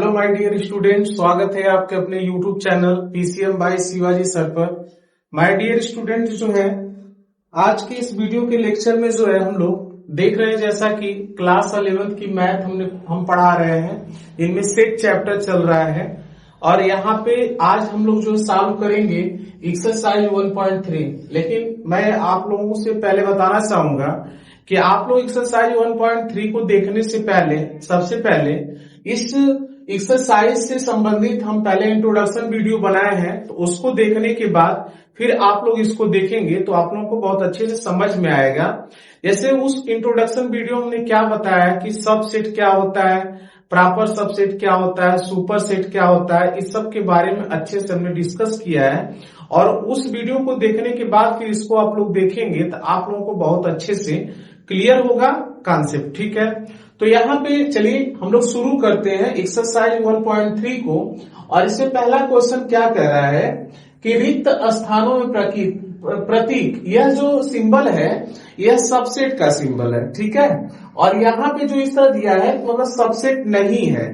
Hello my dear student, स्वागत है आपके अपने YouTube channel PCM by Shivaji sir पर। माय डियर स्टूडेंट, जो है आज के इस वीडियो के लेक्चर में जो है हम लोग देख रहे हैं, जैसा कि क्लास 11th की मैथ हम पढ़ा रहे हैं। इनमें सेट चैप्टर चल रहा है और यहाँ पे आज हम लोग जो सॉल्व करेंगे एक्सरसाइज 1.3। लेकिन मैं आप लोगों से पहले बताना चाहूंगा कि आप लोग एक्सरसाइज 1.3 को देखने से पहले सबसे पहले इस एक्सरसाइज से संबंधित हम पहले इंट्रोडक्शन वीडियो बनाए हैं, तो उसको देखने के बाद फिर आप लोग इसको देखेंगे तो आप लोगों को बहुत अच्छे से समझ में आएगा। जैसे उस इंट्रोडक्शन वीडियो में हमने क्या बताया कि सबसेट क्या होता है, प्रॉपर सबसेट क्या होता है, सुपर सेट क्या होता है, इस सब के बारे में अच्छे से हमने डिस्कस किया है। और उस वीडियो को देखने के बाद फिर इसको आप लोग देखेंगे तो आप लोगों को बहुत अच्छे से क्लियर होगा कॉन्सेप्ट। ठीक है, तो यहाँ पे चलिए हम लोग शुरू करते हैं एक्सरसाइज 1.3 को। और इससे पहला क्वेश्चन क्या कह रहा है कि रिक्त स्थानों में प्रतीक, यह जो सिंबल है यह सबसेट का सिंबल है। ठीक है, और यहाँ पे जो इस तरह दिया है मतलब सबसेट नहीं है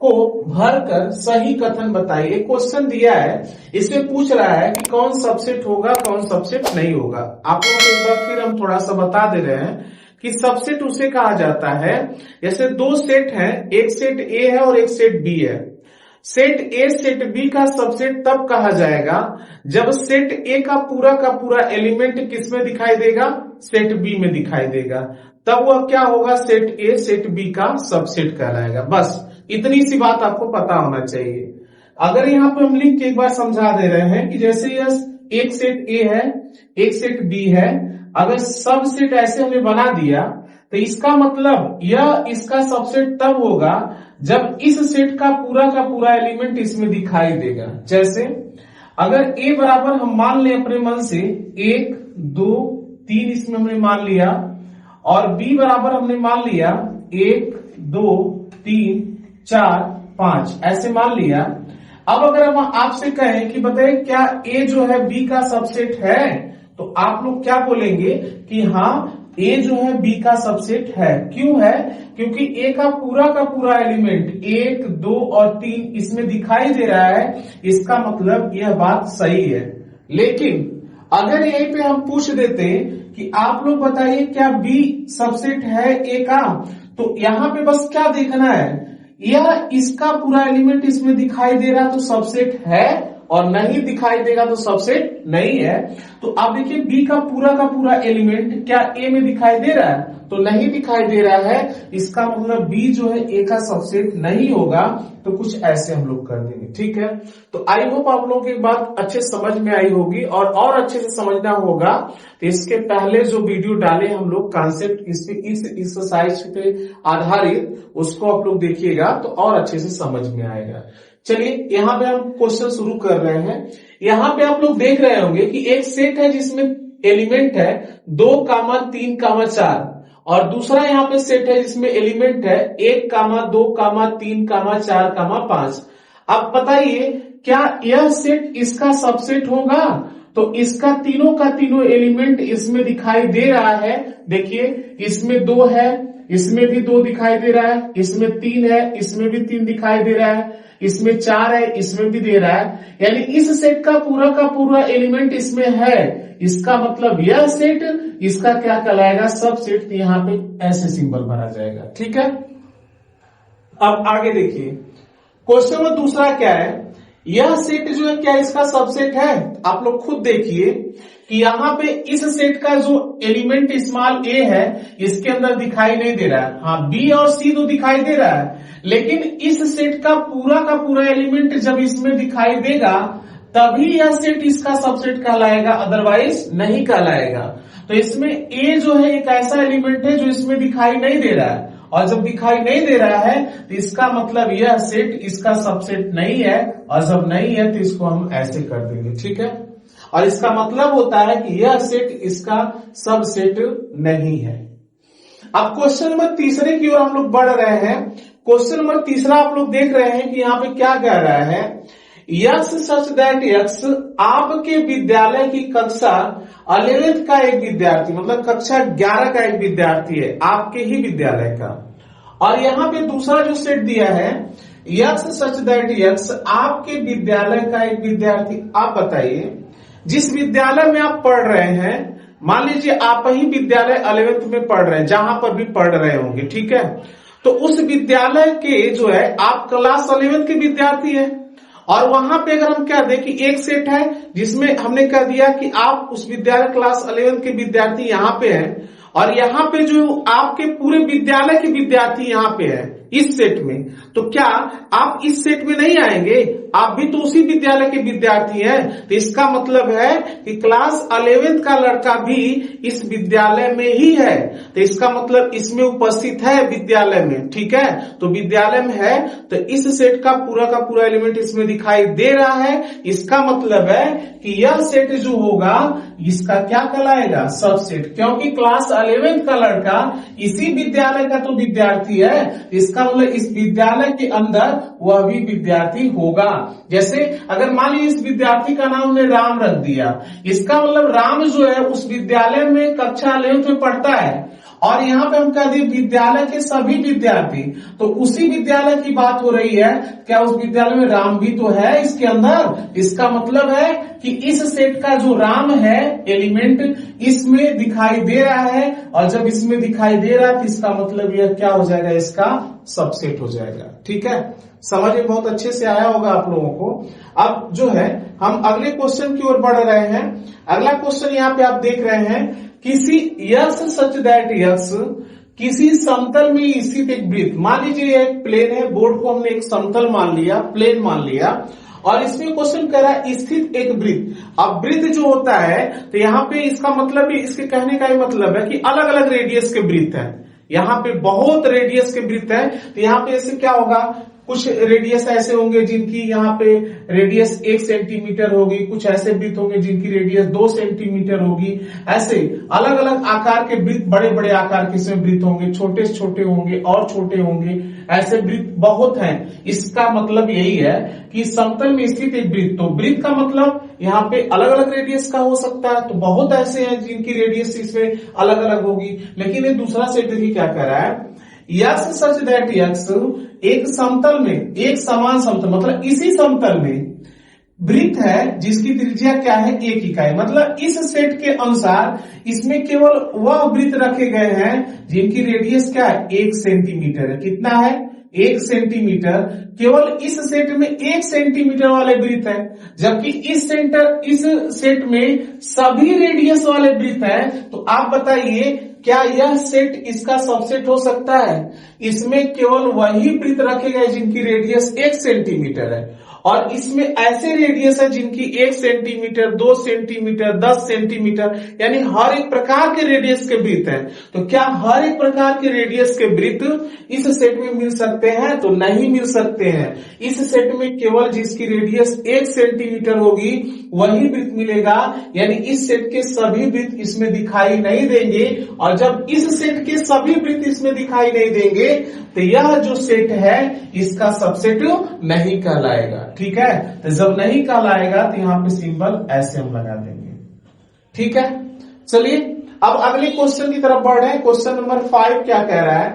को भरकर सही कथन बताइए। एक क्वेश्चन दिया है, इसमें पूछ रहा है कि कौन सबसेट होगा कौन सबसेट नहीं होगा। आप लोगों को एक बार फिर हम थोड़ा सा बता दे रहे हैं कि सबसेट उसे कहा जाता है, जैसे दो सेट हैं, एक सेट ए है और एक सेट बी है। सेट ए सेट बी का सबसेट तब कहा जाएगा जब सेट ए का पूरा एलिमेंट किस में दिखाई देगा, सेट बी में दिखाई देगा। तब वह क्या होगा, सेट ए सेट बी का सबसेट कहलाएगा। बस इतनी सी बात आपको पता होना चाहिए। अगर यहाँ पे हम लिख के एक बार समझा दे रहे हैं कि जैसे यह एक सेट ए है एक सेट बी है, अगर सब सेट ऐसे हमने बना दिया तो इसका मतलब यह इसका सबसेट तब होगा जब इस सेट का पूरा एलिमेंट इसमें दिखाई देगा। जैसे अगर ए बराबर हम मान लें अपने मन से 1 2 3 इसमें हमने मान लिया, और बी बराबर हमने मान लिया 1 2 3 4 5 ऐसे मान लिया। अब अगर हम आपसे कहें कि बताइए क्या ए जो है बी का सबसेट है, तो आप लोग क्या बोलेंगे कि हाँ ए जो है बी का सबसेट है। क्यों है? क्योंकि ए का पूरा एलिमेंट 1 2 और 3 इसमें दिखाई दे रहा है, इसका मतलब यह बात सही है। लेकिन अगर यहीं पे हम पूछ देते कि आप लोग बताइए क्या बी सबसेट है ए का, तो यहां पे बस क्या देखना है, यह इसका पूरा एलिमेंट इसमें दिखाई दे रहा तो सबसेट है, और नहीं दिखाई देगा तो सबसेट नहीं है। तो आप देखिए बी का पूरा एलिमेंट क्या ए में दिखाई दे रहा है, तो नहीं दिखाई दे रहा है, इसका मतलब बी जो है ए का सबसेट नहीं होगा। तो कुछ ऐसे हम लोग कर देंगे। ठीक है, तो आई होप आप लोगों की बात अच्छे समझ में आई होगी, और अच्छे से समझना होगा तो इसके पहले जो वीडियो डाले हम लोग कॉन्सेप्ट इस एक्सरसाइज पे आधारित, उसको आप लोग देखिएगा तो और अच्छे से समझ में आएगा। चलिए यहाँ पे हम क्वेश्चन शुरू कर रहे हैं। यहाँ पे आप लोग देख रहे होंगे कि एक सेट है जिसमें एलिमेंट है 2, 3, 4, और दूसरा यहाँ पे सेट है जिसमें एलिमेंट है 1, 2, 3, 4, 5। अब बताइए क्या यह सेट इसका सबसेट होगा? तो इसका तीनों का तीनों एलिमेंट इसमें दिखाई दे रहा है। देखिए इसमें 2 है, इसमें भी 2 दिखाई दे रहा है, इसमें 3 है, इसमें भी 3 दिखाई दे रहा है, इसमें 4 है, इसमें भी दे रहा है। यानी इस सेट का पूरा एलिमेंट इसमें है, इसका मतलब यह सेट इसका क्या कहलाएगा, सब सेट। यहाँ पे ऐसे सिंबल भरा जाएगा। ठीक है, अब आगे देखिए क्वेश्चन नंबर दूसरा क्या है, यह सेट जो है क्या इसका सबसेट है? आप लोग खुद देखिए कि यहाँ पे इस सेट का जो एलिमेंट स्मॉल ए है इसके अंदर दिखाई नहीं दे रहा है। हाँ, बी और सी तो दिखाई दे रहा है, लेकिन इस सेट का पूरा एलिमेंट जब इसमें दिखाई देगा तभी यह सेट इसका सबसेट कहलाएगा, अदरवाइज नहीं कहलाएगा। तो इसमें ए जो है एक ऐसा एलिमेंट है जो इसमें दिखाई नहीं दे रहा है, और जब दिखाई नहीं दे रहा है तो इसका मतलब यह सेट इसका सबसेट नहीं है, और जब नहीं है तो इसको हम ऐसे कर देंगे। ठीक है, और इसका मतलब होता है कि यह सेट इसका सबसेट नहीं है। अब क्वेश्चन नंबर तीसरे की ओर हम लोग बढ़ रहे हैं। क्वेश्चन नंबर तीसरा आप लोग देख रहे हैं कि यहाँ पे क्या कह रहा है, यक्स सच दैट यक्स आपके विद्यालय की कक्षा 11th का एक विद्यार्थी, मतलब कक्षा 11 का एक विद्यार्थी है आपके ही विद्यालय का, और यहाँ पे दूसरा जो सेट दिया है यक्स सच दैट यक्स, आपके विद्यालय का एक विद्यार्थी, आप बताइए जिस विद्यालय में आप पढ़ रहे हैं, मान लीजिए आप ही विद्यालय 11th में पढ़ रहे हैं, जहां पर भी पढ़ रहे होंगे, ठीक है, तो उस विद्यालय के जो है आप क्लास 11th के विद्यार्थी हैं, और वहां पे अगर हम क्या दें कि एक सेट है जिसमें हमने कह दिया कि आप उस विद्यालय क्लास 11th के विद्यार्थी यहां पे हैं, और यहाँ पे जो आपके पूरे विद्यालय के विद्यार्थी यहाँ पे है इस सेट में, तो क्या आप इस सेट में नहीं आएंगे? आप भी तो उसी विद्यालय के विद्यार्थी हैं, तो इसका मतलब है कि क्लास 11th का लड़का भी इस विद्यालय में ही है, तो इसका मतलब इसमें उपस्थित है विद्यालय में, ठीक है, तो विद्यालय में है, तो इस सेट का पूरा एलिमेंट इसमें दिखाई दे रहा है। इसका मतलब है कि यह सेट जो होगा इसका क्या कहलाएगा? सबसेट, क्योंकि क्लास 11th का लड़का इसी विद्यालय का तो विद्यार्थी है, इसका मतलब इस विद्यालय के अंदर वह भी विद्यार्थी होगा। जैसे अगर मान लीजिए इस विद्यार्थी का नाम हमने राम रख दिया, इसका मतलब राम जो है उस विद्यालय में कक्षा 11th में पढ़ता है, और यहाँ पे हम कह दिए विद्यालय के सभी विद्यार्थी, तो उसी विद्यालय की बात हो रही है, क्या उस विद्यालय में राम भी तो है इसके अंदर? इसका मतलब है कि इस सेट का जो राम है एलिमेंट इसमें दिखाई दे रहा है, और जब इसमें दिखाई दे रहा है तो इसका मतलब यह क्या हो जाएगा? इसका सबसेट हो जाएगा, ठीक है, समझ में बहुत अच्छे से आया होगा आप लोगों को। अब जो है हम अगले क्वेश्चन की ओर बढ़ रहे हैं। अगला क्वेश्चन यहाँ पे आप देख रहे हैं, किसी यक्स सच दैट यक्स, किसी समतल में स्थित एक वृत्त, मान लीजिए एक प्लेन है, बोर्ड को हमने एक समतल मान लिया, प्लेन मान लिया, और इसमें क्वेश्चन कह रहा है स्थित एक वृत्त। अब वृत्त जो होता है तो यहाँ पे इसका मतलब भी, इसके कहने का ही मतलब है कि अलग अलग रेडियस के वृत्त है, यहाँ पे बहुत रेडियस के वृत्त है, तो यहाँ पे ऐसे क्या होगा, कुछ रेडियस ऐसे होंगे जिनकी यहाँ पे रेडियस 1 सेंटीमीटर होगी, कुछ ऐसे वृत्त होंगे जिनकी रेडियस 2 सेंटीमीटर होगी, ऐसे अलग अलग आकार के वृत्त, बड़े बड़े आकार के इसमें वृत्त होंगे, छोटे छोटे होंगे और छोटे होंगे, ऐसे वृत्त बहुत हैं। इसका मतलब यही है कि समतल में स्थित एक वृत्त, तो वृत्त का मतलब यहाँ पे अलग अलग रेडियस का हो सकता है, तो बहुत ऐसे हैं जिनकी रेडियस इसमें अलग अलग होगी। लेकिन ये दूसरा सेट देखिए क्या कर रहा है, यक्स सच दैट यक्स, एक समतल में, एक समान समतल, मतलब इसी समतल में वृत्त है जिसकी त्रिज्या क्या है? 1 इकाई। मतलब इस सेट के अनुसार इसमें केवल वह वृत्त रखे गए हैं जिनकी रेडियस क्या है? 1 सेंटीमीटर है। कितना है? 1 सेंटीमीटर। केवल इस सेट में 1 सेंटीमीटर वाले वृत्त है, जबकि इस सेट में सभी रेडियस वाले वृत्त हैं। तो आप बताइए क्या यह सेट इसका सबसेट हो सकता है? इसमें केवल वही वृत्त रखे गए जिनकी रेडियस 1 सेंटीमीटर है, और इसमें ऐसे रेडियस है जिनकी 1 सेंटीमीटर, 2 सेंटीमीटर, 10 सेंटीमीटर, यानी हर एक प्रकार के रेडियस के वृत्त हैं। तो क्या हर एक प्रकार के रेडियस के वृत्त इस सेट में मिल सकते हैं? तो नहीं मिल सकते हैं। इस सेट में केवल जिसकी रेडियस 1 सेंटीमीटर होगी वही वृत्त मिलेगा, यानी इस सेट के सभी वृत्त इसमें दिखाई नहीं देंगे, और जब इस सेट के सभी वृत्त इसमें दिखाई नहीं देंगे तो यह जो सेट है इसका सबसेट नहीं कहलाएगा, ठीक है। तो जब नहीं कहलाएगा तो यहां पे सिंबल ऐसे हम लगा देंगे, ठीक है। चलिए अब अगले क्वेश्चन की तरफ बढ़ रहे हैं। क्वेश्चन नंबर 5 क्या कह रहा है,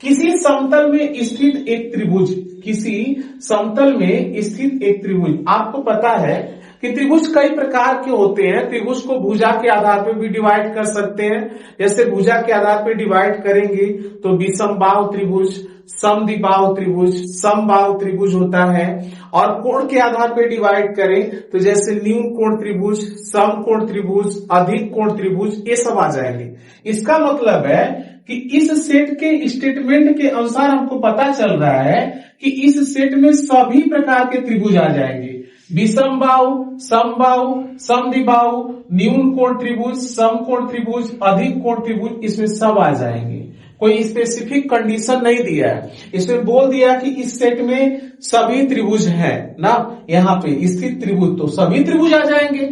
किसी समतल में स्थित एक त्रिभुज, किसी समतल में स्थित एक त्रिभुज। आपको पता है कि त्रिभुज कई प्रकार के होते हैं। त्रिभुज को भुजा के आधार पर भी डिवाइड कर सकते हैं। जैसे भुजा के आधार पर डिवाइड करेंगे तो विषमबाहु त्रिभुज, समद्विबाहु त्रिभुज, समबाहु त्रिभुज होता है। और कोण के आधार पर डिवाइड करें तो जैसे न्यून कोण त्रिभुज, सम कोण त्रिभुज, अधिक कोण त्रिभुज, ये सब आ जाएंगे। इसका मतलब है कि इस सेट के स्टेटमेंट के अनुसार हमको पता चल रहा है कि इस सेट में सभी प्रकार के त्रिभुज आ जाएंगे। विषमबाहु, समबाहु, समद्विबाहु, न्यून कोण त्रिभुज, समकोण त्रिभुज, अधिक कोण त्रिभुज, इसमें सब आ जाएंगे। कोई स्पेसिफिक कंडीशन नहीं दिया है, इसमें बोल दिया कि इस सेट में सभी त्रिभुज हैं ना, यहाँ पे स्थित त्रिभुज, तो सभी त्रिभुज आ जाएंगे।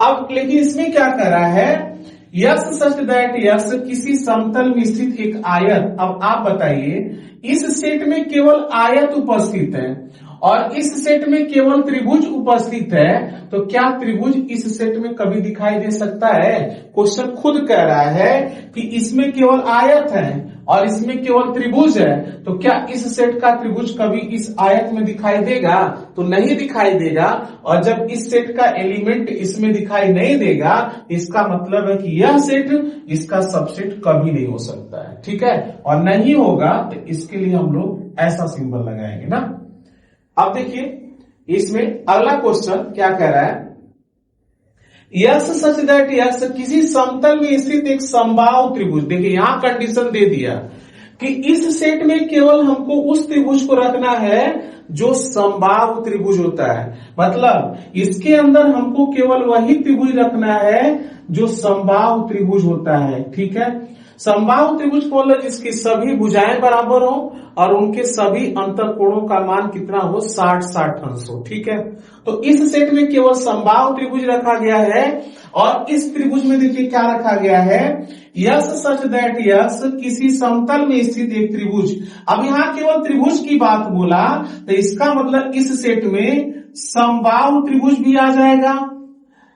अब लेकिन इसमें क्या कर रहा है, यक्स सच दैट यक्स, किसी समतल में स्थित एक आयत। अब आप बताइए इस सेट में केवल आयत उपस्थित है और इस सेट में केवल त्रिभुज उपस्थित है, तो क्या त्रिभुज इस सेट में कभी दिखाई दे सकता है? क्वेश्चन खुद कह रहा है कि इसमें केवल आयत है और इसमें केवल त्रिभुज है, तो क्या इस सेट का त्रिभुज कभी इस आयत में दिखाई देगा? तो नहीं दिखाई देगा। और जब इस सेट का एलिमेंट इसमें दिखाई नहीं देगा, इसका मतलब है कि यह सेट इसका सबसेट कभी नहीं हो सकता है। ठीक है, और नहीं होगा तो इसके लिए हम लोग ऐसा सिंबल लगाएंगे ना। अब देखिए इसमें अगला क्वेश्चन क्या कह रहा है, यस सच दैट यस किसी समतल में स्थित एक समबाहु त्रिभुज। देखिए यहां कंडीशन दे दिया कि इस सेट में केवल हमको उस त्रिभुज को रखना है जो समबाहु त्रिभुज होता है, मतलब इसके अंदर हमको केवल वही त्रिभुज रखना है जो समबाहु त्रिभुज होता है। ठीक है, समबाहु त्रिभुज को मतलब जिसकी सभी भुजाएं बराबर हो और उनके सभी अंतर कोणों का मान कितना हो, 60-60 अंश हो। ठीक है, तो इस सेट में केवल समबाहु त्रिभुज रखा गया है। और इस त्रिभुज में देखिए क्या रखा गया है, यस सच दैट यस किसी समतल में स्थित एक त्रिभुज। अब यहां केवल त्रिभुज की बात बोला, तो इसका मतलब इस सेट में समबाहु त्रिभुज भी आ जाएगा,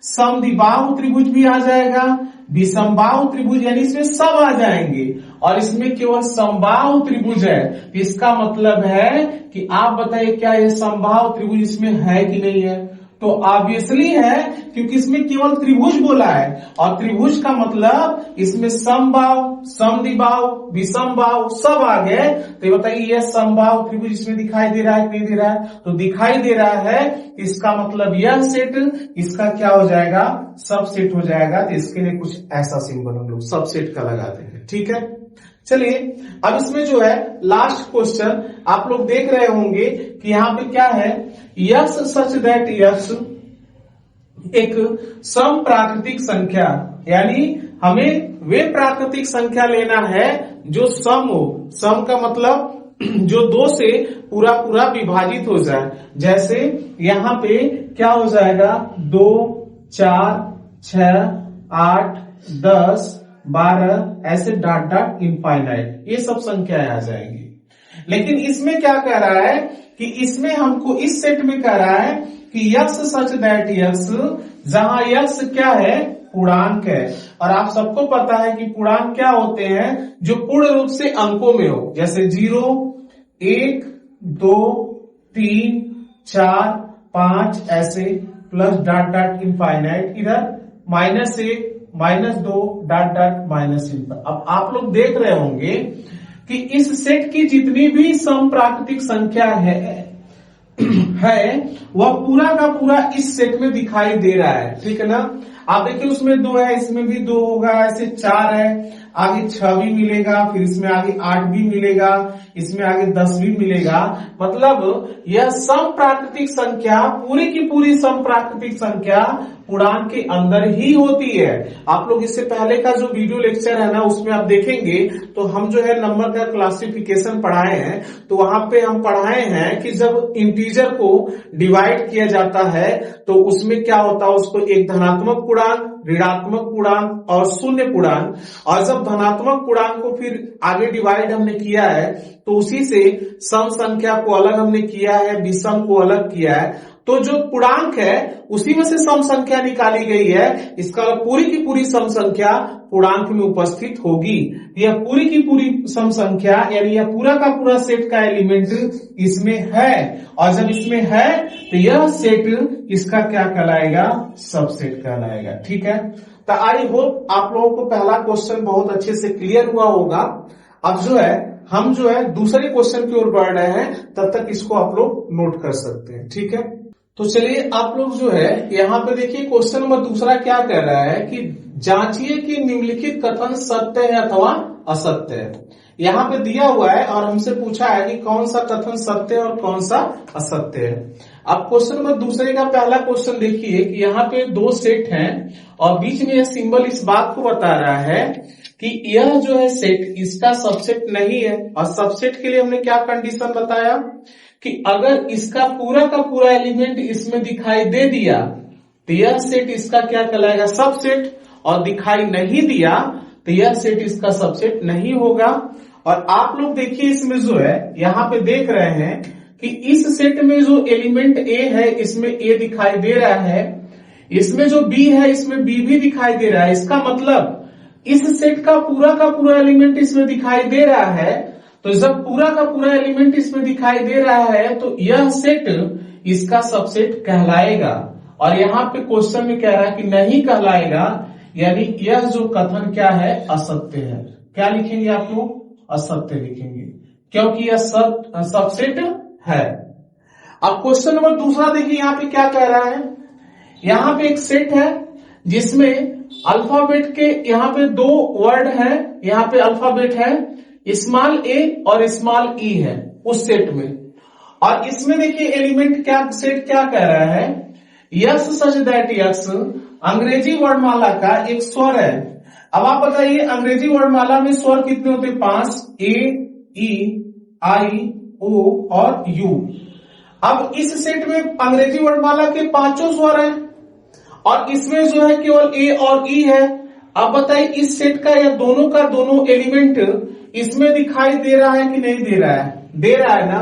समद्विबाहु त्रिभुज भी आ जाएगा, विषमबाहु त्रिभुज, यानी इसमें सब आ जाएंगे। और इसमें केवल समबाहु त्रिभुज है, इसका मतलब है कि आप बताइए क्या ये समबाहु त्रिभुज इसमें है कि नहीं है? तो ऑब्वियसली है, क्योंकि इसमें केवल त्रिभुज बोला है, और त्रिभुज का मतलब इसमें समबाहु, समद्विबाहु, विषमबाहु सब आ गए। तो ये बताइए यह समबाहु त्रिभुज इसमें दिखाई दे रहा है कि नहीं दे रहा है? तो दिखाई दे रहा है, इसका मतलब यह सेट इसका क्या हो जाएगा, सबसेट हो जाएगा। तो इसके लिए कुछ ऐसा सिंबल हम लोग सबसेट का लगाते हैं। ठीक है, चलिए अब इसमें जो है लास्ट क्वेश्चन आप लोग देख रहे होंगे कि यहां पे क्या है, यस सच दैट यस एक सम प्राकृतिक संख्या, यानी हमें वे प्राकृतिक संख्या लेना है जो सम हो। सम का मतलब जो 2 से पूरा पूरा विभाजित हो जाए। जैसे यहां पे क्या हो जाएगा, 2, 4, 6, 8, 10, 12 ऐसे डॉट डॉट इनफाइनाइट, ये सब संख्याएं आ जाएंगी। लेकिन इसमें क्या कह रहा है कि इसमें हमको इस सेट में कह रहा है कि यस सच दैट यस, जहां यस क्या है, पूर्णांक है। और आप सबको पता है कि पूर्णांक क्या होते हैं, जो पूर्ण रूप से अंकों में हो, जैसे 0, 1, 2, 3, 4, 5 ऐसे, प्लस डॉट डॉट इनफाइनाइट, इधर -1, -2 डॉट डॉट -। अब आप लोग देख रहे होंगे कि इस सेट की जितनी भी सम प्राकृतिक संख्या है वह पूरा का पूरा इस सेट में दिखाई दे रहा है। ठीक है ना, आप देखिए उसमें 2 है, इसमें भी 2 होगा, ऐसे 4 है, आगे 6 भी मिलेगा, फिर इसमें आगे 8 भी मिलेगा, इसमें आगे 10 भी मिलेगा। मतलब यह सम प्राकृतिक संख्या, पूरी की पूरी सम प्राकृतिक संख्या पूर्णांक के अंदर ही होती है। आप लोग इससे पहले का जो वीडियो लेक्चर है ना, उसमें आप देखेंगे तो हम जो है नंबर का क्लासिफिकेशन पढ़ाए हैं। तो वहां पे हम पढ़ाए हैं कि जब इंटीजर को डिवाइड किया जाता है तो उसमें क्या होता है, उसको एक धनात्मक पूर्णांक, ऋणात्मक पूर्णांक और शून्य पूर्णांक। और जब धनात्मक पूर्णांक को फिर आगे डिवाइड हमने किया है तो उसी से सम संख्या को अलग हमने किया है, विषम को अलग किया है। तो जो पूर्णांक है उसी में से सम संख्या निकाली गई है। इसका पूरी की पूरी सम संख्या पूर्णांक में उपस्थित होगी। यह पूरी की पूरी सम संख्या, यानी यह पूरा का पूरा सेट का एलिमेंट इसमें है। और जब इसमें है तो यह सेट इसका क्या कहलाएगा, सबसेट कहलाएगा। ठीक है, तो आई होप आप लोगों को पहला क्वेश्चन बहुत अच्छे से क्लियर हुआ होगा। अब जो है हम जो है दूसरे क्वेश्चन की ओर बढ़ रहे हैं, तब तक इसको आप लोग नोट कर सकते हैं। ठीक है, तो चलिए आप लोग जो है यहाँ पे देखिए क्वेश्चन नंबर दूसरा क्या कह रहा है कि जांचिए कि निम्नलिखित कथन सत्य है अथवा असत्य है। यहाँ पे दिया हुआ है और हमसे पूछा है कि कौन सा कथन सत्य है और कौन सा असत्य है। अब क्वेश्चन नंबर दूसरे का पहला क्वेश्चन देखिए कि यहाँ पे 2 सेट हैं और बीच में यह सिंबल इस बात को बता रहा है कि यह जो है सेट इसका सबसेट नहीं है। और सबसेट के लिए हमने क्या कंडीशन बताया कि अगर इसका पूरा का पूरा एलिमेंट इसमें दिखाई दे दिया तो यह सेट इसका क्या कहलाएगा, सबसेट। और दिखाई नहीं दिया तो यह सेट इसका सबसेट नहीं होगा। और आप लोग देखिए इसमें जो है यहाँ पे देख रहे हैं कि इस सेट में जो एलिमेंट ए है इसमें ए दिखाई दे रहा है, इसमें जो बी है इसमें बी भी दिखाई दे रहा है। इसका मतलब इस सेट का पूरा एलिमेंट इसमें दिखाई दे रहा है, तो जब पूरा का पूरा एलिमेंट इसमें दिखाई दे रहा है तो यह सेट इसका सबसेट कहलाएगा। और यहाँ पे क्वेश्चन में कह रहा है कि नहीं कहलाएगा, यानी यह जो कथन क्या है, असत्य है। क्या लिखेंगे आप लोग? असत्य लिखेंगे, क्योंकि यह सबसेट है। अब क्वेश्चन नंबर दूसरा देखिए, यहाँ पे क्या कह रहा है। यहाँ पे एक सेट है जिसमें अल्फाबेट के यहाँ पे दो वर्ड है, यहाँ पे अल्फाबेट है, स्मॉल ए और स्मॉल ई है उस सेट में। और इसमें देखिए एलिमेंट क्या, सेट क्या कह रहा है, यस सच दैट यस अंग्रेजी वर्णमाला का एक स्वर है। अब आप बताइए अंग्रेजी वर्णमाला में स्वर कितने होते हैं? 5, ए, ई, आई, ओ और यू। अब इस सेट में अंग्रेजी वर्णमाला के 5 स्वर हैं और इसमें जो है केवल ए और ई है। अब बताइए इस सेट का या दोनों का दोनों एलिमेंट इसमें दिखाई दे रहा है कि नहीं दे रहा है? दे रहा है ना,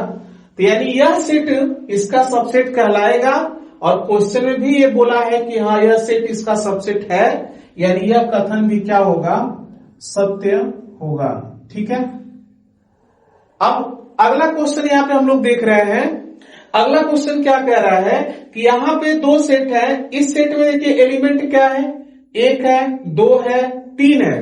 तो यानी यह सेट इसका सबसेट कहलाएगा। और क्वेश्चन में भी ये बोला है कि हाँ यह सेट इसका सबसेट है, यानी यह कथन भी क्या होगा? सत्य होगा। ठीक है। अब अगला क्वेश्चन यहाँ पे हम लोग देख रहे हैं। अगला क्वेश्चन क्या कह रहा है कि यहाँ पे 2 सेट है, इस सेट में देखिए एलिमेंट क्या है? 1 है, 2 है, 3 है।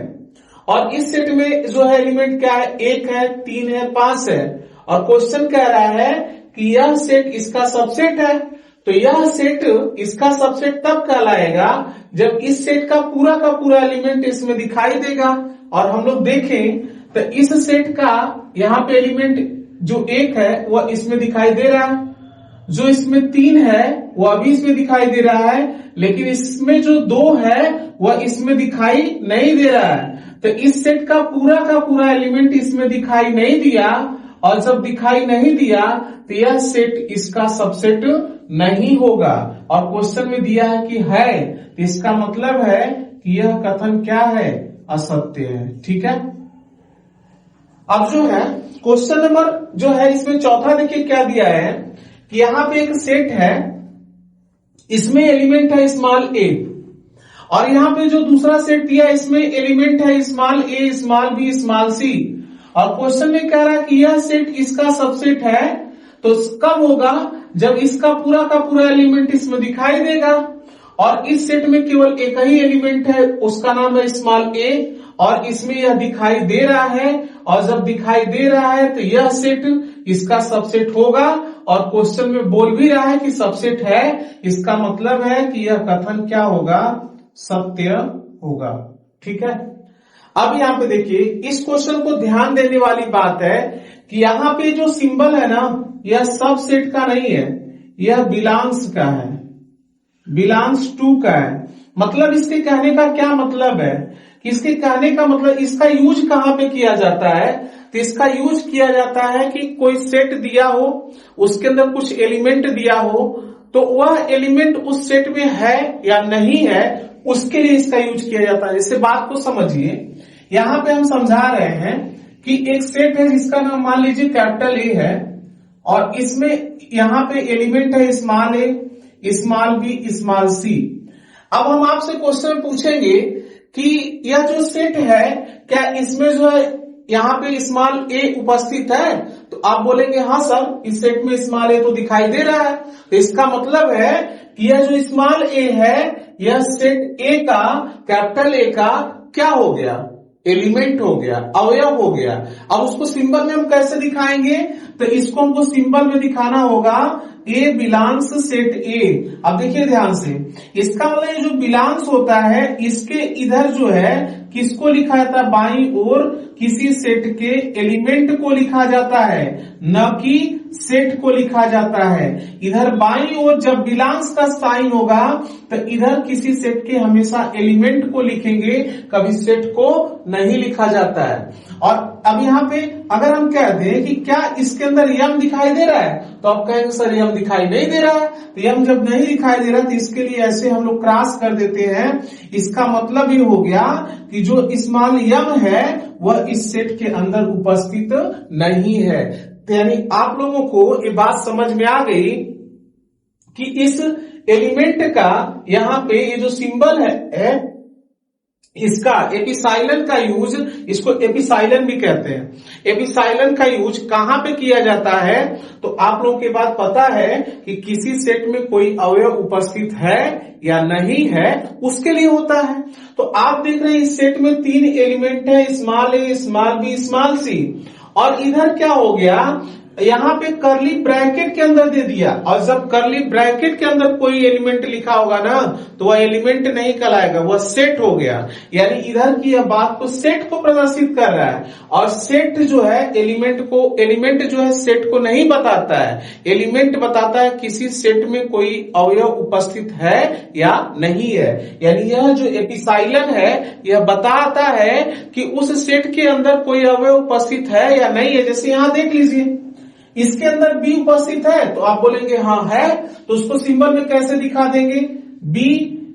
और इस सेट में जो है एलिमेंट क्या है? 1 है, 3 है, 5 है। और क्वेश्चन कह रहा है कि यह सेट इसका सबसेट है। तो यह सेट इसका सबसेट तब कहलाएगा जब इस सेट का पूरा एलिमेंट इसमें दिखाई देगा। और हम लोग देखें तो इस सेट का यहाँ पे एलिमेंट जो 1 है वह इसमें दिखाई दे रहा है, जो इसमें 3 है वह भी इसमें दिखाई दे रहा है, लेकिन इसमें जो 2 है वह इसमें दिखाई नहीं दे रहा है। तो इस सेट का पूरा एलिमेंट इसमें दिखाई नहीं दिया, और जब दिखाई नहीं दिया तो यह सेट इसका सबसेट नहीं होगा। और क्वेश्चन में दिया है कि है, तो इसका मतलब है कि यह कथन क्या है? असत्य है। ठीक है। अब जो है क्वेश्चन नंबर जो है इसमें चौथा देखिए क्या दिया है कि यहाँ पे एक सेट है, इसमें एलिमेंट है स्मॉल ए, और यहाँ पे जो दूसरा सेट दिया इसमें एलिमेंट है स्मॉल ए, स्मॉल बी, स्मॉल सी। और क्वेश्चन में कह रहा है कि यह सेट इसका सबसेट है। तो कब होगा? जब इसका पूरा एलिमेंट इसमें दिखाई देगा। और इस सेट में केवल एक ही एलिमेंट है, उसका नाम है स्मॉल ए, और इसमें यह दिखाई दे रहा है। और जब दिखाई दे रहा है तो यह सेट इसका सबसेट होगा। और क्वेश्चन में बोल भी रहा है कि सबसेट है, इसका मतलब है कि यह कथन क्या होगा? सत्य होगा। ठीक है। अब यहाँ पे देखिए इस क्वेश्चन को ध्यान देने वाली बात है कि यहाँ पे जो सिंबल है ना, यह सब सेट का नहीं है, यह बिलोंग्स का है, बिलोंग्स टू का है। मतलब इसके कहने का क्या मतलब है कि इसके कहने का मतलब इसका यूज कहां पे किया जाता है? तो इसका यूज किया जाता है कि कोई सेट दिया हो, उसके अंदर कुछ एलिमेंट दिया हो, तो वह एलिमेंट उस सेट में है या नहीं है, उसके लिए इसका यूज किया जाता है। इसे बात को समझिए। यहां पे हम समझा रहे हैं कि एक सेट है जिसका नाम मान लीजिए कैपिटल ए है, और इसमें यहां पे एलिमेंट है स्मॉल ए, स्मॉल बी, स्मॉल सी। अब हम आपसे क्वेश्चन पूछेंगे कि यह जो सेट है क्या इसमें जो है यहाँ पे स्मॉल ए उपस्थित है? तो आप बोलेंगे हाँ सर, इस सेट में स्मॉल ए तो दिखाई दे रहा है। तो इसका मतलब है कि यह जो स्मॉल ए है यह सेट ए का, कैपिटल ए का क्या हो गया? एलिमेंट हो गया, अवयव हो गया। अब उसको सिंबल में हम कैसे दिखाएंगे? तो इसको हमको सिंबल में दिखाना होगा ए बिलोंग्स सेट ए। अब देखिए ध्यान से, इसका मतलब ये जो बिलोंग्स होता है इसके इधर जो है किसको लिखा जाता है? बाईं ओर किसी सेट के एलिमेंट को लिखा जाता है, न कि सेट को लिखा जाता है। इधर बाईं ओर जब बिलोंग्स का साइन होगा तो इधर किसी सेट के हमेशा एलिमेंट को लिखेंगे, कभी सेट को नहीं लिखा जाता है। और अब यहाँ पे अगर हम कहते हैं कि क्या इसके अंदर यम दिखाई दे रहा है, तो आप कहेंगे सर यम दिखाई नहीं दे रहा है। तो यम जब नहीं दिखाई दे रहा तो इसके लिए ऐसे हम लोग क्रॉस कर देते हैं। इसका मतलब ये हो गया कि जो स्मॉल यम है वह इस सेट के अंदर उपस्थित नहीं है। तो यानी आप लोगों को ये बात समझ में आ गई कि इस एलिमेंट का यहाँ पे ये जो सिंबल है इसका एपिसाइलन का यूज, इसको एपिसाइलन भी कहते हैं। एपिसाइलन का यूज कहां पे किया जाता है? तो आप लोगों के बात पता है कि किसी सेट में कोई अवयव उपस्थित है या नहीं है, उसके लिए होता है। तो आप देख रहे हैं इस सेट में 3 एलिमेंट है, स्मॉल ए, स्मॉल बी, स्मॉल सी, और इधर क्या हो गया, यहां पे करली ब्रैकेट के अंदर दे दिया। और जब करली ब्रैकेट के अंदर कोई एलिमेंट लिखा होगा ना, तो वह एलिमेंट नहीं कहलाएगा, वह सेट हो गया। यानी इधर की यह बात को सेट को प्रदर्शित कर रहा है। और सेट जो है एलिमेंट जो है सेट को नहीं बताता है, एलिमेंट बताता है किसी सेट में कोई अवयव उपस्थित है या नहीं है। यानी यह जो एपिसाइलन है यह बताता है कि उस सेट के अंदर कोई अवयव उपस्थित है या नहीं है। जैसे यहां देख लीजिए, इसके अंदर बी उपस्थित है, तो आप बोलेंगे हाँ है, तो उसको सिंबल में कैसे दिखा देंगे? बी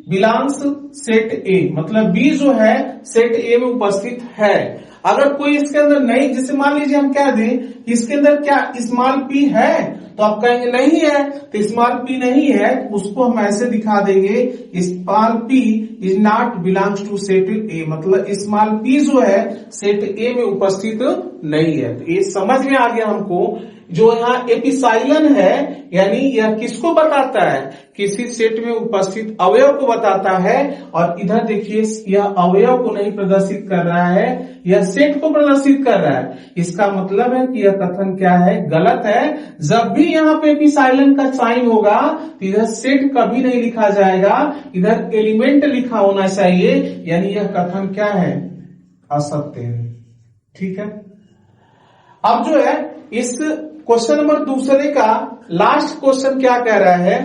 बिलोंग्स सेट ए, मतलब बी जो है सेट ए में उपस्थित है। अगर कोई इसके अंदर नहीं, जैसे मान लीजिए हम कह दें इसके अंदर क्या स्मॉल पी है, तो आप कहेंगे नहीं है, तो स्मॉल पी नहीं है, उसको हम ऐसे दिखा देंगे small p is not belongs to set A, मतलब स्मॉल पी जो है सेट ए में उपस्थित नहीं है। तो ये समझ में आ गया हमको। जो यहाँ एपिसाइलन है यानी यह किसको बताता है? किसी सेट में उपस्थित अवयव को बताता है। और इधर देखिए यह अवयव को नहीं प्रदर्शित कर रहा है, यह सेट को प्रदर्शित कर रहा है। इसका मतलब है कि यह कथन क्या है? गलत है। जब भी यहाँ पे एपिसाइलन का साइन होगा तो इधर सेट कभी नहीं लिखा जाएगा, इधर एलिमेंट लिखा होना चाहिए। यानी यह कथन क्या है? असत्य है। ठीक है। अब जो है इस क्वेश्चन नंबर दूसरे का लास्ट क्वेश्चन क्या कह रहा है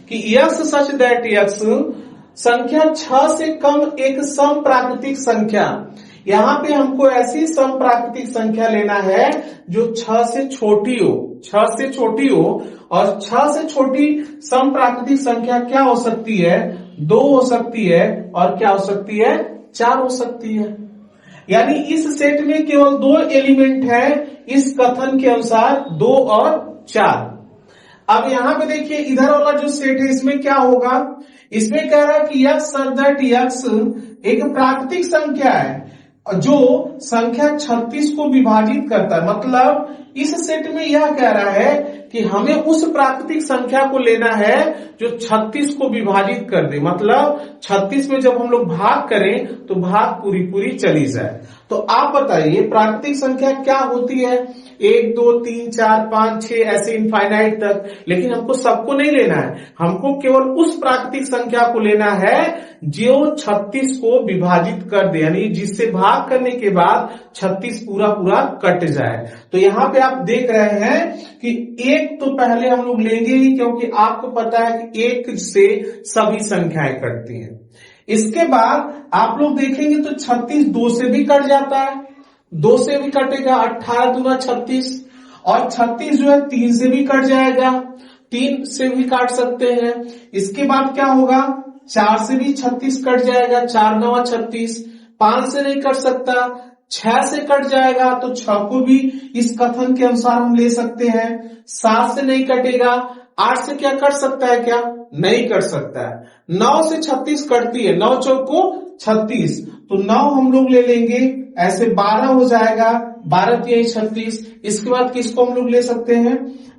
कि यक्स सच दैट यक्स संख्या 6 से कम एक सम प्राकृतिक संख्या। यहां पे हमको ऐसी सम प्राकृतिक संख्या लेना है जो 6 से छोटी हो, 6 से छोटी हो। और 6 से छोटी सम प्राकृतिक संख्या क्या हो सकती है? 2 हो सकती है, और क्या हो सकती है? 4 हो सकती है। यानी इस सेट में केवल 2 एलिमेंट है इस कथन के अनुसार, 2 और 4। अब यहां पे देखिए इधर वाला जो सेट है इसमें क्या होगा? इसमें कह रहा है कि यक्स सच दैट यक्स एक प्राकृतिक संख्या है जो संख्या 36 को विभाजित करता है। मतलब इस सेट में यह कह रहा है कि हमें उस प्राकृतिक संख्या को लेना है जो 36 को विभाजित कर दे। मतलब 36 में जब हम लोग भाग करें तो भाग पूरी चली जाए। तो आप बताइए प्राकृतिक संख्या क्या होती है? 1 2 3 4 5 6 ऐसे इनफाइनाइट तक। लेकिन हमको सबको नहीं लेना है, हमको केवल उस प्राकृतिक संख्या को लेना है जो 36 को विभाजित कर दे, यानी जिससे भाग करने के बाद 36 पूरा कट जाए। तो यहाँ पे आप देख रहे हैं कि 1 तो पहले हम लोग लेंगे ही, क्योंकि आपको पता है कि 1 से सभी संख्याएं कटती हैं। इसके बाद आप लोग देखेंगे तो 36 2 से भी कट जाता है, 2 से भी कटेगा, 18 दूना 36। और 36 जो है 3 से भी कट जाएगा, 3 से भी काट सकते हैं। इसके बाद क्या होगा? 4 से भी 36 कट जाएगा, 4 9 36। 5 से नहीं कट सकता, 6 से कट जाएगा, तो 6 को भी इस कथन के अनुसार हम ले सकते हैं। 7 से नहीं कटेगा, 8 से क्या कट सकता है? क्या नहीं कट सकता है। 9 से 36 कटती है, 9 चौक को 36, तो 9 हम लोग ले लेंगे, ऐसे 12 हो जाएगा, 12 3 36। इसके बाद किसको हम लोग ले सकते हैं?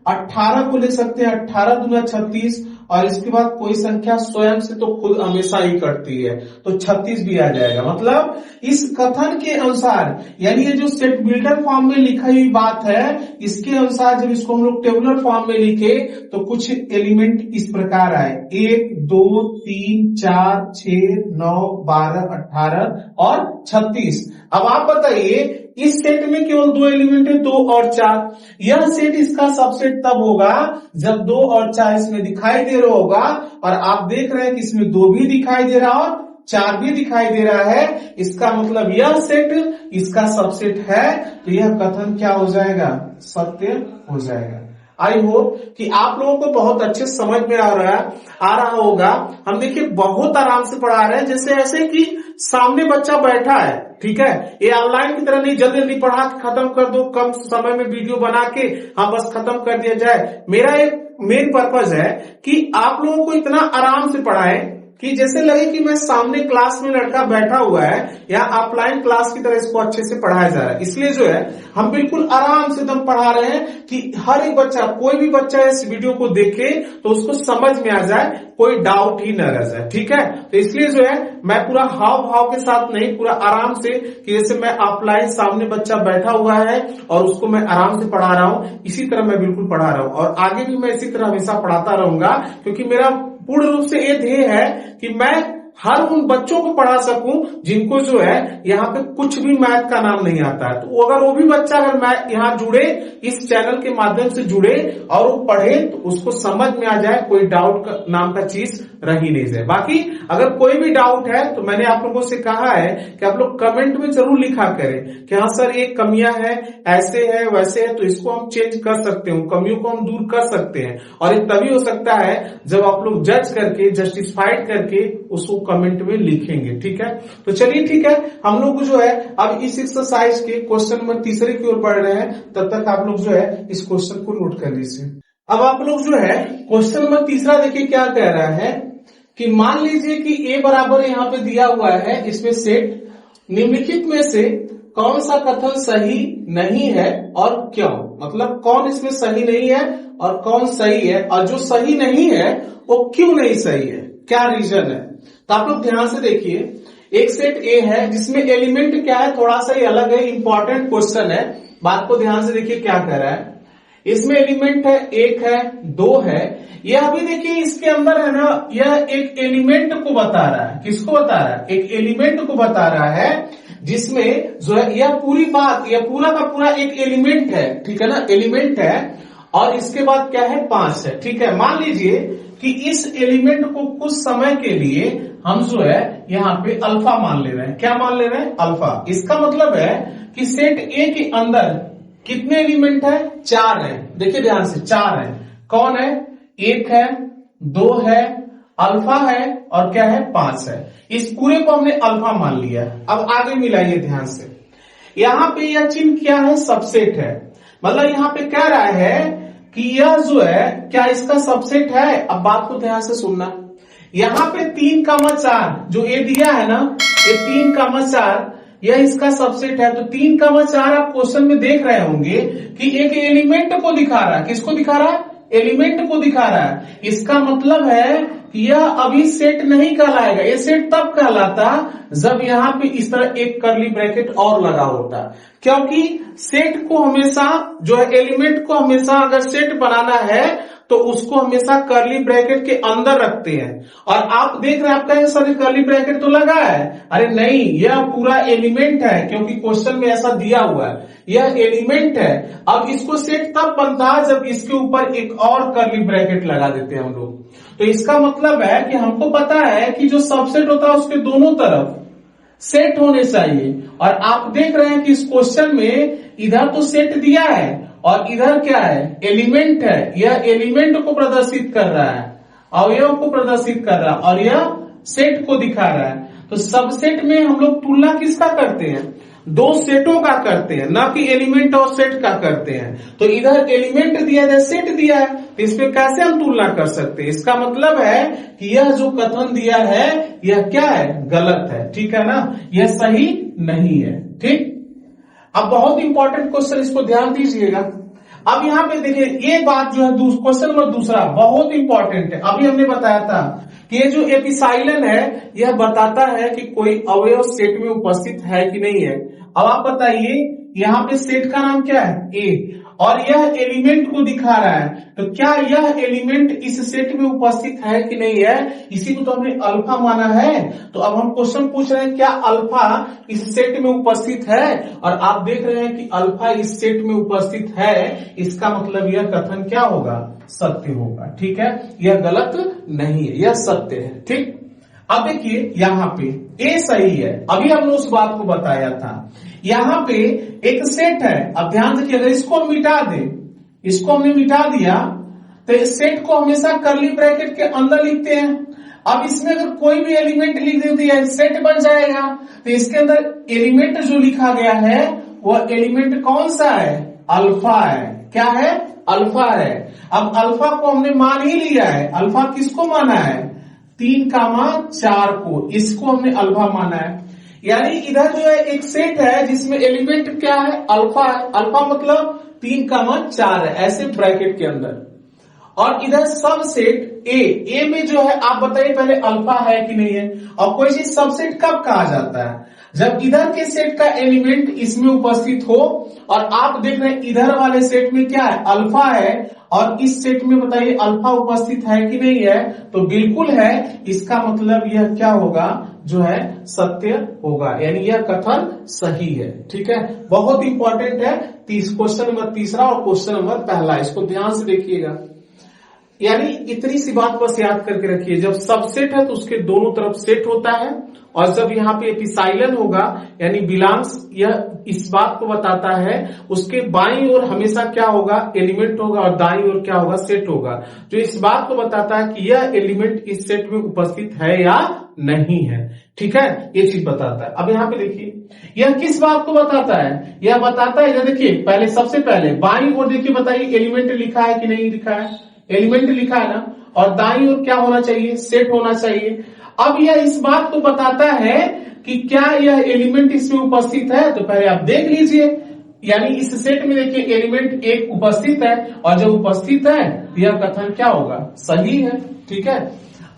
18 को ले सकते हैं, 18 दूना 36। और इसके बाद कोई संख्या स्वयं से तो खुद हमेशा ही कटती है, तो 36 भी आ जाएगा। मतलब इस कथन के अनुसार, यानी ये जो सेट बिल्डर फॉर्म में लिखी हुई बात है, इसके अनुसार जब इसको हम लोग टेबुलर फॉर्म में लिखे तो कुछ एलिमेंट इस प्रकार आए, 1 2 3 4 6 9 12 18 और 36। अब आप बताइए इस सेट में केवल 2 एलिमेंट है, 2 और 4। यह सेट इसका सबसेट तब होगा जब 2 और 4 इसमें दिखाई दे रहा होगा। और आप देख रहे हैं कि इसमें 2 भी दिखाई दे रहा और 4 भी दिखाई दे रहा है। इसका मतलब यह सेट इसका सबसेट है, तो यह कथन क्या हो जाएगा? सत्य हो जाएगा। आई होप कि आप लोगों को बहुत अच्छे समझ में आ रहा होगा। हम देखिए बहुत आराम से पढ़ा रहे हैं, जैसे ऐसे कि सामने बच्चा बैठा है। ठीक है, ये ऑनलाइन की तरह नहीं जल्दी पढ़ा के खत्म कर दो, कम समय में वीडियो बना के हाँ बस खत्म कर दिया जाए। मेरा एक मेन पर्पज है कि आप लोगों को इतना आराम से पढ़ाएं कि जैसे लगे कि मैं सामने क्लास में लड़का बैठा हुआ है या ऑफलाइन क्लास की तरह इसको अच्छे से पढ़ाया जा रहा है। इसलिए जो है हम बिल्कुल आराम से एकदम पढ़ा रहे हैं कि हर एक बच्चा, कोई भी बच्चा इस वीडियो को देखे तो उसको समझ में आ जाए, कोई डाउट ही न रह जाए। ठीक है, तो इसलिए जो है मैं पूरा हाव भाव के साथ नहीं, पूरा आराम से, कि जैसे मैं ऑफलाइन सामने बच्चा बैठा हुआ है और उसको मैं आराम से पढ़ा रहा हूं, इसी तरह मैं बिल्कुल पढ़ा रहा हूं और आगे भी मैं इसी तरह हमेशा पढ़ाता रहूंगा, क्योंकि मेरा पूर्ण रूप से ये ध्येय है कि मैं हर उन बच्चों को पढ़ा सकूं जिनको जो है यहाँ पे कुछ भी मैथ का नाम नहीं आता है। तो अगर वो भी बच्चा अगर मैथ यहाँ जुड़े, इस चैनल के माध्यम से जुड़े और वो पढ़े, तो उसको समझ में आ जाए, कोई डाउट नाम का चीज रह ही नहीं जाए। बाकी अगर कोई भी डाउट है तो मैंने आप लोगों से कहा है कि आप लोग कमेंट में जरूर लिखा करें कि हाँ सर ये कमियां है, ऐसे है वैसे है, तो इसको हम चेंज कर सकते हैं, कमियों को हम दूर कर सकते हैं। और ये तभी हो सकता है जब आप लोग जज करके, जस्टिफाइड करके उसको कमेंट में लिखेंगे। ठीक है, तो चलिए ठीक है, हम लोग जो है अब इस एक्सरसाइज के क्वेश्चन नंबर 3 की ओर बढ़ रहे हैं। तब तक आप लोग जो है इस क्वेश्चन को नोट कर लीजिए। अब आप लोग जो है क्वेश्चन नंबर 3 देखिए क्या कह रहा है कि मान लीजिए कि a बराबर यहाँ पे दिया हुआ है, इसमें सेट निम्नलिखित में से कौन सा कथन सही नहीं है और क्यों। मतलब कौन इसमें सही नहीं है और कौन सही है, और जो सही नहीं है वो क्यों नहीं सही है, क्या रीजन है। तो आप लोग ध्यान से देखिए, एक सेट ए है जिसमें एलिमेंट क्या है, थोड़ा सा ही अलग है, इंपॉर्टेंट क्वेश्चन है, बात को ध्यान से देखिए क्या कह रहा है। इसमें एलिमेंट है 1 है, 2 है। यह अभी देखिए इसके अंदर है ना, यह एक एलिमेंट को बता रहा है। किसको बता रहा है? एक एलिमेंट को बता रहा है, जिसमें जो है यह पूरी बात, यह पूरा का पूरा एक एलिमेंट है। ठीक है ना, एलिमेंट है और इसके बाद क्या है, 5 है। ठीक है, मान लीजिए कि इस एलिमेंट को कुछ समय के लिए हम जो है यहाँ पे अल्फा मान ले रहे हैं। क्या मान ले रहे हैं? अल्फा। इसका मतलब है कि सेट ए के अंदर कितने एलिमेंट है? 4 है। देखिए ध्यान से, 4 है। कौन है? 1 है, 2 है, अल्फा है और क्या है, 5 है। इस पूरे को हमने अल्फा मान लिया। अब आगे मिलाइए ध्यान से, यहां पे यह चिन्ह क्या है? सबसेट है। मतलब यहां पे कह रहा है कि यह जो है क्या इसका सबसेट है। अब बात को ध्यान से सुनना, यहां पे 3,4 जो ये दिया है ना, ये 3,4 यह इसका सबसेट है। तो 3,4 आप क्वेश्चन में देख रहे होंगे कि एक एलिमेंट को दिखा रहा है। किसको दिखा रहा है? एलिमेंट को दिखा रहा है। इसका मतलब है कि यह अभी सेट नहीं कहलाएगा। यह सेट तब कहलाता जब यहां पे इस तरह एक कर्ली ब्रैकेट और लगा होता, क्योंकि सेट को हमेशा जो है, एलिमेंट को हमेशा अगर सेट बनाना है तो उसको हमेशा कर्ली ब्रैकेट के अंदर रखते हैं। और आप देख रहे हैं, आप कहेंगे सर कर्ली ब्रैकेट तो लगा है। अरे नहीं, यह पूरा एलिमेंट है, क्योंकि क्वेश्चन में ऐसा दिया हुआ है, यह एलिमेंट है। अब इसको सेट तब बनता है जब इसके ऊपर एक और कर्ली ब्रैकेट लगा देते हैं हम लोग। तो इसका मतलब है कि हमको पता है कि जो सबसेट होता है उसके दोनों तरफ सेट होने चाहिए। और आप देख रहे हैं कि इस क्वेश्चन में इधर तो सेट दिया है और इधर क्या है, एलिमेंट है। यह एलिमेंट को प्रदर्शित कर रहा है, अवयव को प्रदर्शित कर रहा है, और यह सेट को दिखा रहा है। तो सबसेट में हम लोग तुलना किसका करते हैं? 2 सेटों का करते हैं, ना कि एलिमेंट और सेट का करते हैं। तो इधर एलिमेंट दिया है, सेट दिया है, तो इसमें कैसे हम तुलना कर सकते हैं? इसका मतलब है कि यह जो कथन दिया है यह क्या है? गलत है। ठीक है ना, यह सही नहीं है। ठीक, अब बहुत इंपॉर्टेंट क्वेश्चन, इसको ध्यान दीजिएगा। अब यहां पे देखिए, ये बात जो है क्वेश्चन नंबर 2 बहुत इंपॉर्टेंट है। अभी हमने बताया था कि ये जो एपिसाइलन है यह बताता है कि कोई अवयव सेट में उपस्थित है कि नहीं है। अब आप बताइए, यहाँ पे सेट का नाम क्या है? ए, और यह एलिमेंट को दिखा रहा है। तो क्या यह एलिमेंट इस सेट में उपस्थित है कि नहीं है? इसी को तो हमने अल्फा माना है। तो अब हम क्वेश्चन पूछ रहे हैं, क्या अल्फा इस सेट में उपस्थित है? और आप देख रहे हैं कि अल्फा इस सेट में उपस्थित है। इसका मतलब यह कथन क्या होगा? सत्य होगा। ठीक है, यह गलत नहीं है, यह सत्य है। ठीक, अब देखिए यहाँ पे ए सही है। अभी हमने उस बात को बताया था। यहाँ पे एक सेट है, अब ध्यान देखिए, अगर इसको हम मिटा दें, इसको हमने मिटा दिया तो इस सेट को हमेशा कर्ली ब्रैकेट के अंदर लिखते हैं। अब इसमें अगर कोई भी एलिमेंट लिख दे तो यह सेट बन जाएगा। तो इसके अंदर एलिमेंट जो लिखा गया है वह एलिमेंट कौन सा है? अल्फा है। क्या है? अल्फा है। अब अल्फा को हमने मान ही लिया है। अल्फा किसको माना है? 3,4 को, इसको हमने अल्फा माना है। यानी इधर जो है एक सेट है जिसमें एलिमेंट क्या है, अल्फा है। अल्फा मतलब 3,4 है, ऐसे ब्रैकेट के अंदर। और इधर सब सेट ए में जो है आप बताइए पहले अल्फा है कि नहीं है। और कोई चीज सबसेट कब कहा जाता है, जब इधर के सेट का एलिमेंट इसमें उपस्थित हो और आप देख रहे हैं इधर वाले सेट में क्या है, अल्फा है, और इस सेट में बताइए अल्फा उपस्थित है कि नहीं है, तो बिल्कुल है। इसका मतलब यह क्या होगा, जो है सत्य होगा, यानी यह कथन सही है। ठीक है, बहुत इंपॉर्टेंट है क्वेश्चन नंबर तीसरा और क्वेश्चन नंबर पहला, इसको ध्यान से देखिएगा। यानी इतनी सी बात बस याद करके रखिए, जब सबसेट है तो उसके दोनों तरफ सेट होता है, और जब यहाँ पे एपिसाइलन होगा यानी बिलोंग्स, यह इस बात को बताता है, उसके बाईं ओर हमेशा क्या होगा, एलिमेंट होगा, और दाईं ओर क्या होगा, सेट होगा, जो इस बात को बताता है कि यह एलिमेंट इस सेट में उपस्थित है या नहीं है। ठीक है, ये चीज बताता है। अब यहाँ पे देखिए यह किस बात को बताता है, यह बताता है, इधर देखिए पहले, सबसे पहले बाईं ओर देखिए, बताइए एलिमेंट लिखा है कि नहीं लिखा है, एलिमेंट लिखा है ना, और दाईं ओर क्या होना चाहिए, सेट होना चाहिए। अब यह इस बात को बताता है कि क्या यह एलिमेंट इसमें उपस्थित है, तो पहले आप देख लीजिए, यानी इस सेट में देखिए एलिमेंट एक उपस्थित है, और जब उपस्थित है यह कथन क्या होगा, सही है। ठीक है,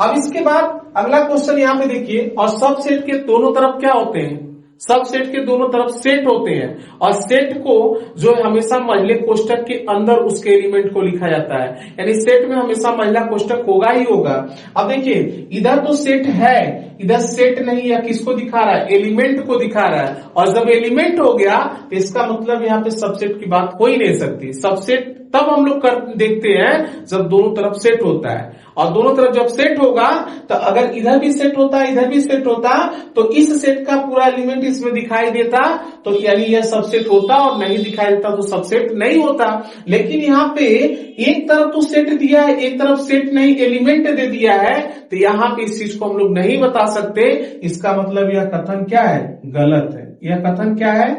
अब इसके बाद अगला क्वेश्चन यहाँ पे देखिए, और सब सेट के दोनों तरफ क्या होते हैं, सब सेट के दोनों तरफ सेट होते हैं, और सेट को जो है हमेशा महिला कोष्टक के अंदर उसके एलिमेंट को लिखा जाता है, यानी सेट में हमेशा महिला कोष्टक होगा ही होगा। अब देखिए इधर तो सेट है, इधर सेट नहीं है, किसको दिखा रहा है, एलिमेंट को दिखा रहा है, और जब एलिमेंट हो गया तो इसका मतलब यहाँ पे सबसेट की बात हो ही नहीं सकती। सबसेट तब हम लोग देखते हैं जब दोनों तरफ सेट होता है, और दोनों तरफ जब सेट होगा तो अगर इधर भी सेट होता, इधर भी सेट होता, तो इस सेट का पूरा एलिमेंट इसमें दिखाई देता, तो यानी यह सबसेट होता, और नहीं दिखाई देता तो सबसेट नहीं होता। लेकिन यहाँ पे एक तरफ तो सेट दिया है, एक तरफ सेट नहीं, एलिमेंट दे दिया है, तो यहाँ पे इस चीज को हम लोग नहीं बता सकते। इसका मतलब यह कथन क्या है, गलत है। यह कथन क्या है,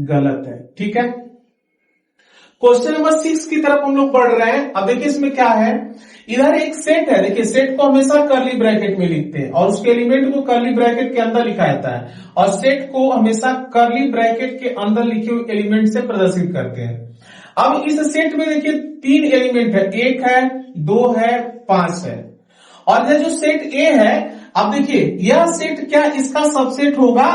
गलत है। ठीक है, क्वेश्चन नंबर 6 की तरफ हम लोग बढ़ रहे हैं। अब देखिए इसमें क्या है, इधर एक सेट है, देखिए सेट को हमेशा कर्ली ब्रैकेट में लिखते हैं, और उसके एलिमेंट को कर्ली ब्रैकेट के अंदर लिखा जाता है, और सेट को हमेशा कर्ली ब्रैकेट के अंदर लिखे हुए एलिमेंट से प्रदर्शित करते हैं। अब इस सेट में देखिए 3 एलिमेंट है, 1 है, 2 है, 5 है, और यह जो सेट ए है, अब देखिए यह सेट क्या इसका सबसेट होगा,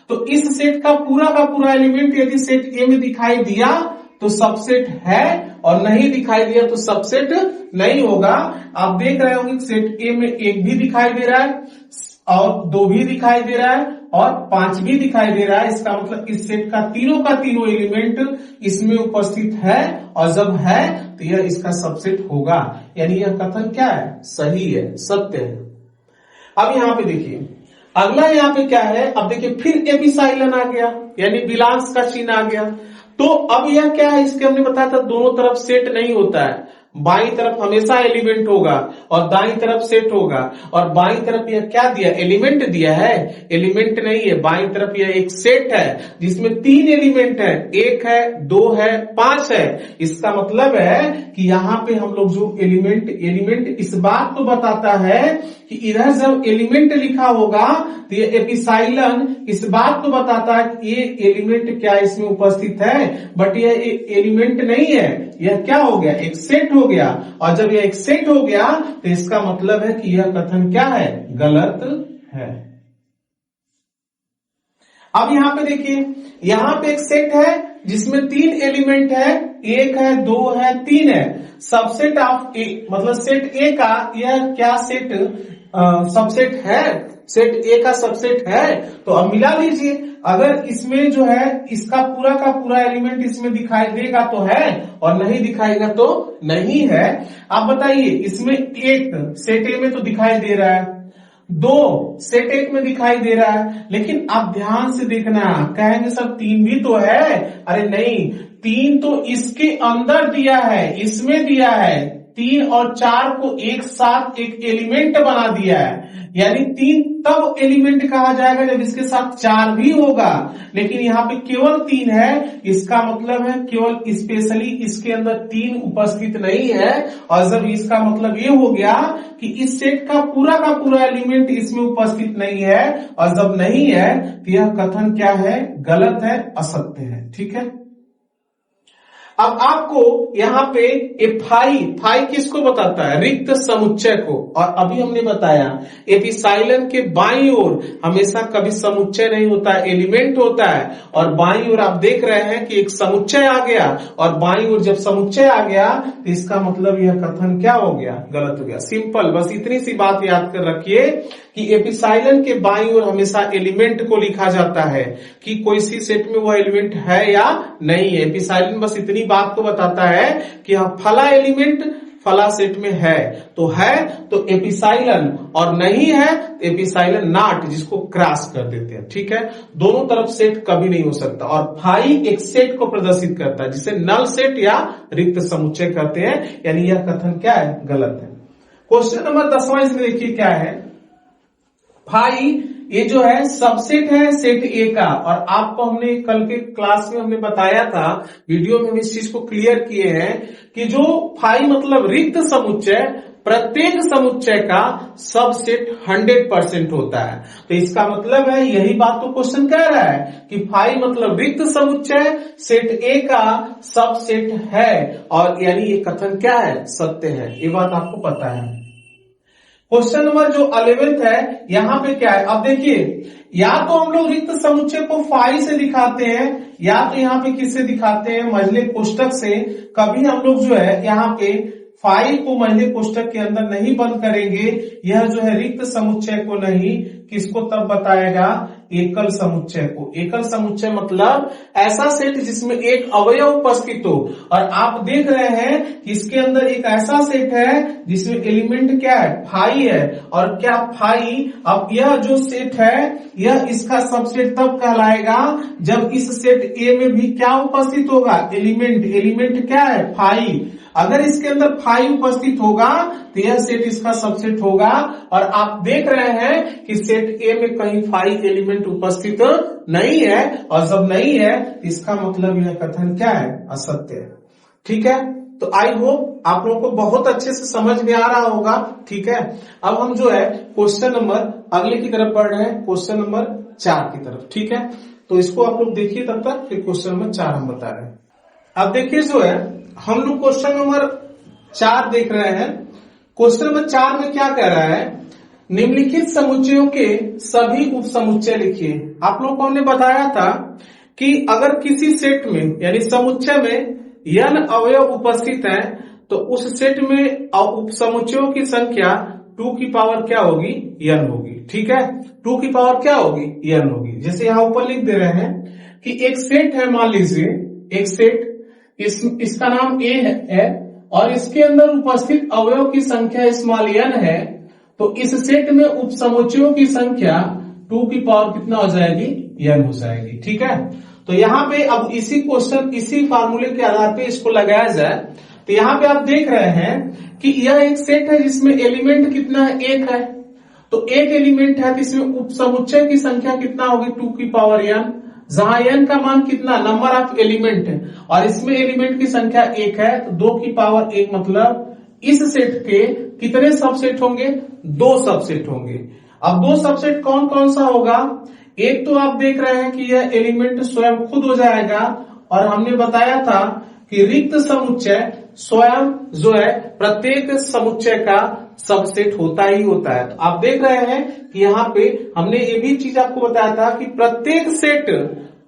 तो इस सेट का पूरा एलिमेंट यदि सेट ए में दिखाई दिया तो सबसेट है, और नहीं दिखाई दिया तो सबसेट नहीं होगा। आप देख रहे होंगे सेट ए में 1 भी दिखाई दे रहा है, और 2 भी दिखाई दे रहा है, और 5 भी दिखाई दे रहा है। इसका मतलब इस सेट का तीनों एलिमेंट इसमें उपस्थित है, और जब है तो यह इसका सबसेट होगा, यानी यह कथन क्या है, सही है, सत्य है। अब यहाँ पे देखिए अगला यहाँ पे क्या है, अब देखिए फिर एपिसाइलन आ गया, यानी बिलोंग्स का चिन्ह आ गया। तो अब यह क्या है, इसके हमने बताया था दोनों तरफ सेट नहीं होता है, बाईं तरफ हमेशा एलिमेंट होगा और दाईं तरफ सेट होगा, और बाईं तरफ यह क्या दिया, एलिमेंट दिया है, एलिमेंट नहीं है, बाईं तरफ यह एक सेट है जिसमें 3 एलिमेंट है, 1 है, 2 है, 5 है। इसका मतलब है कि यहाँ पे हम लोग जो एलिमेंट इस बात को बताता है कि इधर जब एलिमेंट लिखा होगा तो ये एपिसाइलन इस बात को बताता है कि ये एलिमेंट क्या इसमें उपस्थित है, बट ये एलिमेंट नहीं है, यह क्या हो गया, एक सेट हो गया, और जब यह एक सेट हो गया तो इसका मतलब है कि यह कथन क्या है, गलत है। अब यहाँ पे देखिए, यहाँ पे एक सेट है जिसमें 3 एलिमेंट है, 1 है, 2 है, 3 है। सबसेट ऑफ ए, मतलब सेट ए का यह क्या सेट सबसेट है, सेट ए का सबसेट है। तो अब मिला लीजिए, अगर इसमें जो है इसका का पूरा एलिमेंट इसमें दिखाई देगा तो है, और नहीं दिखाएगा तो नहीं है। आप बताइए, इसमें 1 सेट ए में तो दिखाई दे रहा है, 2 सेट 1 में दिखाई दे रहा है, लेकिन आप ध्यान से देखना, कहेंगे सर 3 भी तो है, अरे नहीं, 3 तो इसके अंदर दिया है, इसमें दिया है, 3 और 4 को एक साथ एक एलिमेंट बना दिया है, यानी 3 तब एलिमेंट कहा जाएगा जब इसके साथ 4 भी होगा, लेकिन यहाँ पे केवल 3 है, इसका मतलब है केवल स्पेशली इसके अंदर 3 उपस्थित नहीं है। और जब इसका मतलब ये हो गया कि इस सेट का पूरा एलिमेंट इसमें उपस्थित नहीं है, और जब नहीं है तो यह कथन क्या है, गलत है, असत्य है। ठीक है, अब आपको यहाँ पे फाई किसको बताता है, रिक्त समुच्चय को। और अभी हमने बताया एपिसाइलन के बाईं ओर हमेशा कभी समुच्चय नहीं होता है, एलिमेंट होता है। और बाईं ओर आप देख रहे हैं कि एक समुच्चय आ गया, और बाईं ओर जब समुच्चय आ गया तो इसका मतलब यह कथन क्या हो गया, गलत हो गया। सिंपल, बस इतनी सी बात याद कर रखिए कि एपिसाइलन के बाईं ओर हमेशा एलिमेंट को लिखा जाता है कि कोई सी सेट में वो एलिमेंट है या नहीं है। एपिसाइलन बस इतनी बात को बताता है कि हाँ फला एलिमेंट फला सेट में है तो एपिसाइलन, और नहीं है तो एपिसाइलन नॉट, जिसको क्रॉस कर देते हैं। ठीक है, दोनों तरफ सेट कभी नहीं हो सकता। और फाई एक सेट को प्रदर्शित करता है जिसे नल सेट या रिक्त समुच्चय कहते हैं, यानी यह कथन क्या है, गलत है। क्वेश्चन नंबर 10वां, इसमें देखिए क्या है, फाई ये जो है सबसेट है सेट ए का। और आपको हमने कल के क्लास में हमने बताया था, वीडियो में हम इस चीज को क्लियर किए हैं कि जो फाई मतलब रिक्त समुच्चय, प्रत्येक समुच्चय का सबसेट 100% होता है। तो इसका मतलब है, यही बात तो क्वेश्चन कह रहा है कि फाई मतलब रिक्त समुच्चय सेट ए का सबसेट है, और यानी ये कथन क्या है, सत्य है। ये बात आपको पता है। क्वेश्चन नंबर जो 11th है, यहां पे क्या है, अब देखिए, या तो हम लोग रिक्त समुच्चय को फाई से दिखाते हैं, या तो यहाँ पे किससे दिखाते हैं, मझले कोष्टक से। कभी हम लोग जो है यहाँ पे फाई को मझले कोष्टक के अंदर नहीं बंद करेंगे, यह जो है रिक्त समुच्चय को नहीं, किसको तब बताएगा, एकल समुच्चय को। एकल समुच्चय मतलब ऐसा सेट जिसमें एक अवयव उपस्थित हो। और आप देख रहे हैं कि इसके अंदर एक ऐसा सेट है जिसमें एलिमेंट क्या है, फाई है। और क्या फाई, अब यह जो सेट है यह इसका सबसेट तब कहलाएगा जब इस सेट ए में भी क्या उपस्थित होगा, एलिमेंट क्या है, फाई। अगर इसके अंदर फाई उपस्थित होगा तो यह सेट इसका सबसेट होगा। और आप देख रहे हैं कि सेट ए में कहीं फाई एलिमेंट उपस्थित नहीं है, और जब नहीं है तो इसका मतलब यह कथन क्या है, असत्य है। ठीक है, तो आई होप आप लोगों को बहुत अच्छे से समझ में आ रहा होगा। ठीक है, अब हम जो है क्वेश्चन नंबर अगले की तरफ बढ़ रहे हैं, क्वेश्चन नंबर 4 की तरफ। ठीक है, तो इसको आप लोग देखिए तब तक, फिर क्वेश्चन नंबर 4 हम बता रहे हैं। अब देखिए जो है हम लोग क्वेश्चन नंबर 4 देख रहे हैं। क्वेश्चन नंबर 4 में क्या कह रहा है, निम्नलिखित समुच्चयों के सभी उप समुच्चय लिखिए। आप लोगों को हमने बताया था कि अगर किसी सेट में यानी समुच्चय में n अवयव उपस्थित है तो उस सेट में उप समुच्चयों की संख्या 2 की पावर क्या होगी, n होगी। ठीक है, 2 की पावर क्या होगी, n होगी। जैसे यहां ऊपर लिख दे रहे हैं कि एक सेट है, मान लीजिए एक सेट, इसका नाम ए है, और इसके अंदर उपस्थित अवयव की संख्या स्मॉल n है, तो इस सेट में उप समुच्चयों की संख्या 2 की पावर कितना हो जाएगी, n हो जाएगी। ठीक है, तो यहाँ पे अब इसी क्वेश्चन, इसी फार्मूले के आधार पे इसको लगाया जाए तो यहाँ पे आप देख रहे हैं कि यह एक सेट है जिसमें एलिमेंट कितना है, 1 है। तो एक एलिमेंट है तो इसमें उप समुच्चय की संख्या कितना होगी, 2 की पावर n, जहां n का मान कितना, नंबर ऑफ एलिमेंट है, और इसमें एलिमेंट की संख्या 1 है, तो 2 की पावर 1 मतलब इस सेट के कितने सबसेट होंगे, 2 सबसेट होंगे। अब 2 सबसेट कौन कौन सा होगा, एक तो आप देख रहे हैं कि यह एलिमेंट स्वयं खुद हो जाएगा, और हमने बताया था कि रिक्त समुच्चय स्वयं जो है प्रत्येक समुच्चय का सबसेट होता ही होता है। तो आप देख रहे हैं कि यहाँ पे हमने ये भी चीज आपको बताया था कि प्रत्येक सेट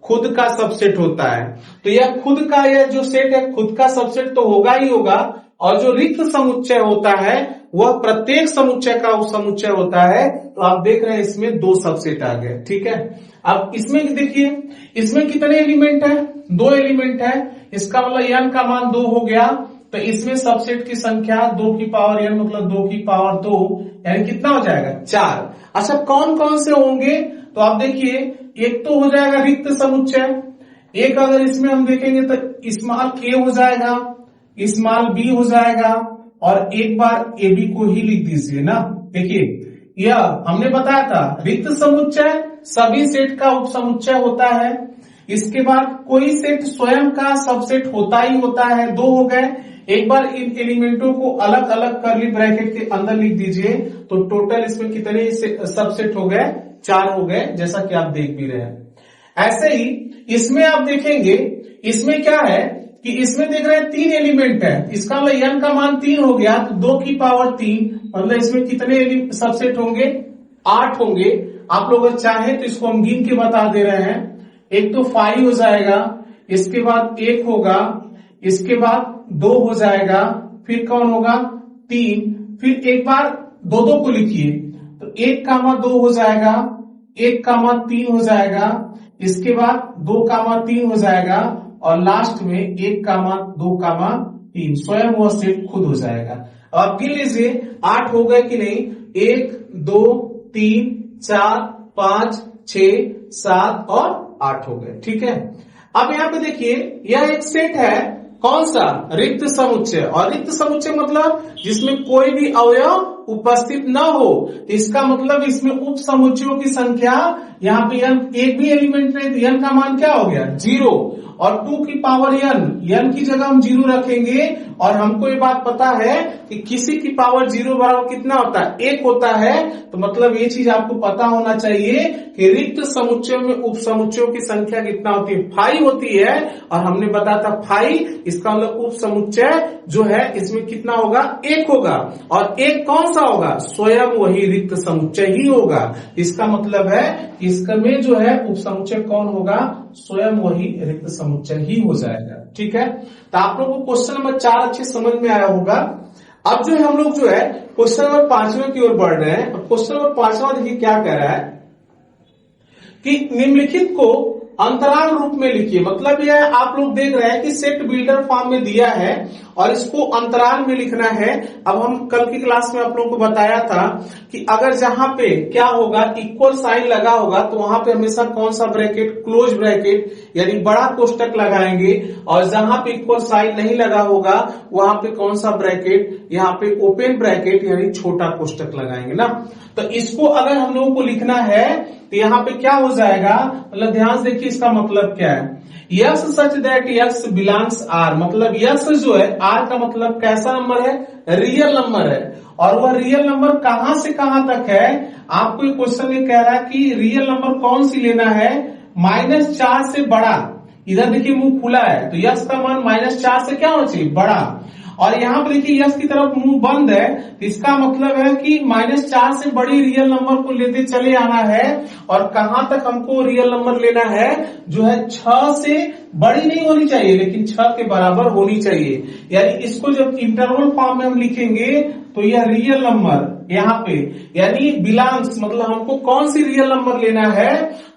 खुद का सबसेट होता है। तो यह खुद का, यह जो सेट है खुद का सबसेट तो होगा ही होगा, और जो रिक्त समुच्चय होता है वह प्रत्येक समुच्चय का उप समुच्चय होता है। तो आप देख रहे हैं इसमें 2 सबसेट आ गए। ठीक है, अब इसमें देखिए, इसमें कितने एलिमेंट है, 2 एलिमेंट है, इसका मतलब n का मान 2 हो गया, तो इसमें सबसेट की संख्या 2 की पावर n मतलब 2 की पावर 2, यानी कितना हो जाएगा, 4। अच्छा, कौन कौन से होंगे, तो आप देखिए, एक तो हो जाएगा रिक्त समुच्चय, एक अगर इसमें हम देखेंगे तो स्मॉल a हो जाएगा, स्मॉल b हो जाएगा, और एक बार ए बी को ही लिख दीजिए ना। देखिए यह हमने बताया था रिक्त समुच्चय सभी सेट का उपसमुच्चय होता है। इसके बाद कोई सेट स्वयं का सबसेट होता ही होता है। दो हो गए। एक बार इन एलिमेंटों को अलग अलग करली ब्रैकेट के अंदर लिख दीजिए तो टोटल इसमें कितने सबसेट हो गए, 4 हो गए, जैसा कि आप देख भी रहे हैं। ऐसे ही इसमें आप देखेंगे, इसमें क्या है कि इसमें देख रहे हैं 3 एलिमेंट है, इसका मतलब n का मान 3 हो गया तो 2 की पावर 3, मतलब इसमें कितने सबसेट होंगे, 8 होंगे। आप लोग अगर चाहें तो इसको हम गिन के बता दे रहे हैं। एक तो 5 हो जाएगा, इसके बाद 1 होगा, इसके बाद 2 हो जाएगा, फिर कौन होगा 3, फिर एक बार 2 को लिखिए तो 1,2 हो जाएगा, 1,3 हो जाएगा, इसके बाद 2,3 हो जाएगा और लास्ट में 1,2,3 स्वयं वह सेट खुद हो जाएगा। अब गिन लीजिए 8 हो गए कि नहीं, 1 2 3 4 5 6 7 और 8 हो गए। ठीक है। अब यहाँ पे देखिए यह एक सेट है, कौन सा, रिक्त समुच्चय। और रिक्त समुच्चय मतलब जिसमें कोई भी अवयव उपस्थित न हो, तो इसका मतलब इसमें उप समुच्चयों की संख्या, यहाँ पे एक भी एलिमेंट नहीं तो n का मान क्या हो गया 0 और 2 की पावर n की जगह हम 0 रखेंगे। और हमको ये बात पता है कि किसी की पावर 0 बराबर कितना होता है, 1 होता है। तो मतलब ये चीज आपको पता होना चाहिए कि रिक्त समुच्चय में उप समुच्चयों की संख्या कितना होती है, 5 होती है। और हमने बताया था 5, इसका मतलब उप समुच्चय जो है इसमें कितना होगा, 1 होगा। और 1 कौन सा होगा, स्वयं वही रिक्त समुच्चय ही होगा। इसका मतलब है इसका में जो है उप समुच्चय कौन होगा, स्वयं वही रिक्त समुच्चय ही हो जाएगा। ठीक है। तो आप लोगों को क्वेश्चन नंबर 4 अच्छे समझ में आया होगा। अब जो है हम लोग जो है क्वेश्चन नंबर 5वें की ओर बढ़ रहे हैं। अब क्वेश्चन नंबर 5वां देखिए क्या कह रहा है कि निम्नलिखित को अंतराल रूप में लिखिए। मतलब यह आप लोग देख रहे हैं कि सेट बिल्डर फॉर्म में दिया है और इसको अंतराल में लिखना है। अब हम कल की क्लास में आप लोगों को बताया था कि अगर जहां पे क्या होगा, इक्वल साइन लगा होगा तो वहां पे हमेशा कौन सा ब्रैकेट, क्लोज ब्रैकेट यानी बड़ा कोष्टक लगाएंगे। और जहां पे इक्वल साइन नहीं लगा होगा वहां पे कौन सा ब्रैकेट, यहाँ पे ओपन ब्रैकेट यानी छोटा कोष्टक लगाएंगे ना। तो इसको अगर हम लोगों को लिखना है तो यहाँ पे क्या हो जाएगा, मतलब ध्यान से देखिए इसका मतलब क्या है, yes such that x belongs R. मतलब यक्स जो है, आर का मतलब कैसा नंबर है, रियल नंबर है। और वह रियल नंबर कहां से कहां तक है, आपको ये क्वेश्चन में कह रहा है कि रियल नंबर कौन सी लेना है, -4 से बड़ा। इधर देखिए मुंह खुला है तो यक्स का मान -4 से क्या होना चाहिए, बड़ा। और यहाँ पे देखिए यक्स की तरफ मुंह बंद है तो इसका मतलब है कि -4 से बड़ी रियल नंबर को लेते चले आना है। और कहां तक हमको रियल नंबर लेना है, जो है 6 से बड़ी नहीं होनी चाहिए लेकिन 6 के बराबर होनी चाहिए। यानी इसको जब इंटरवल फॉर्म में हम लिखेंगे तो यह रियल नंबर यहाँ पे यानी बिलोंग्स, मतलब हमको कौन सी रियल नंबर लेना है,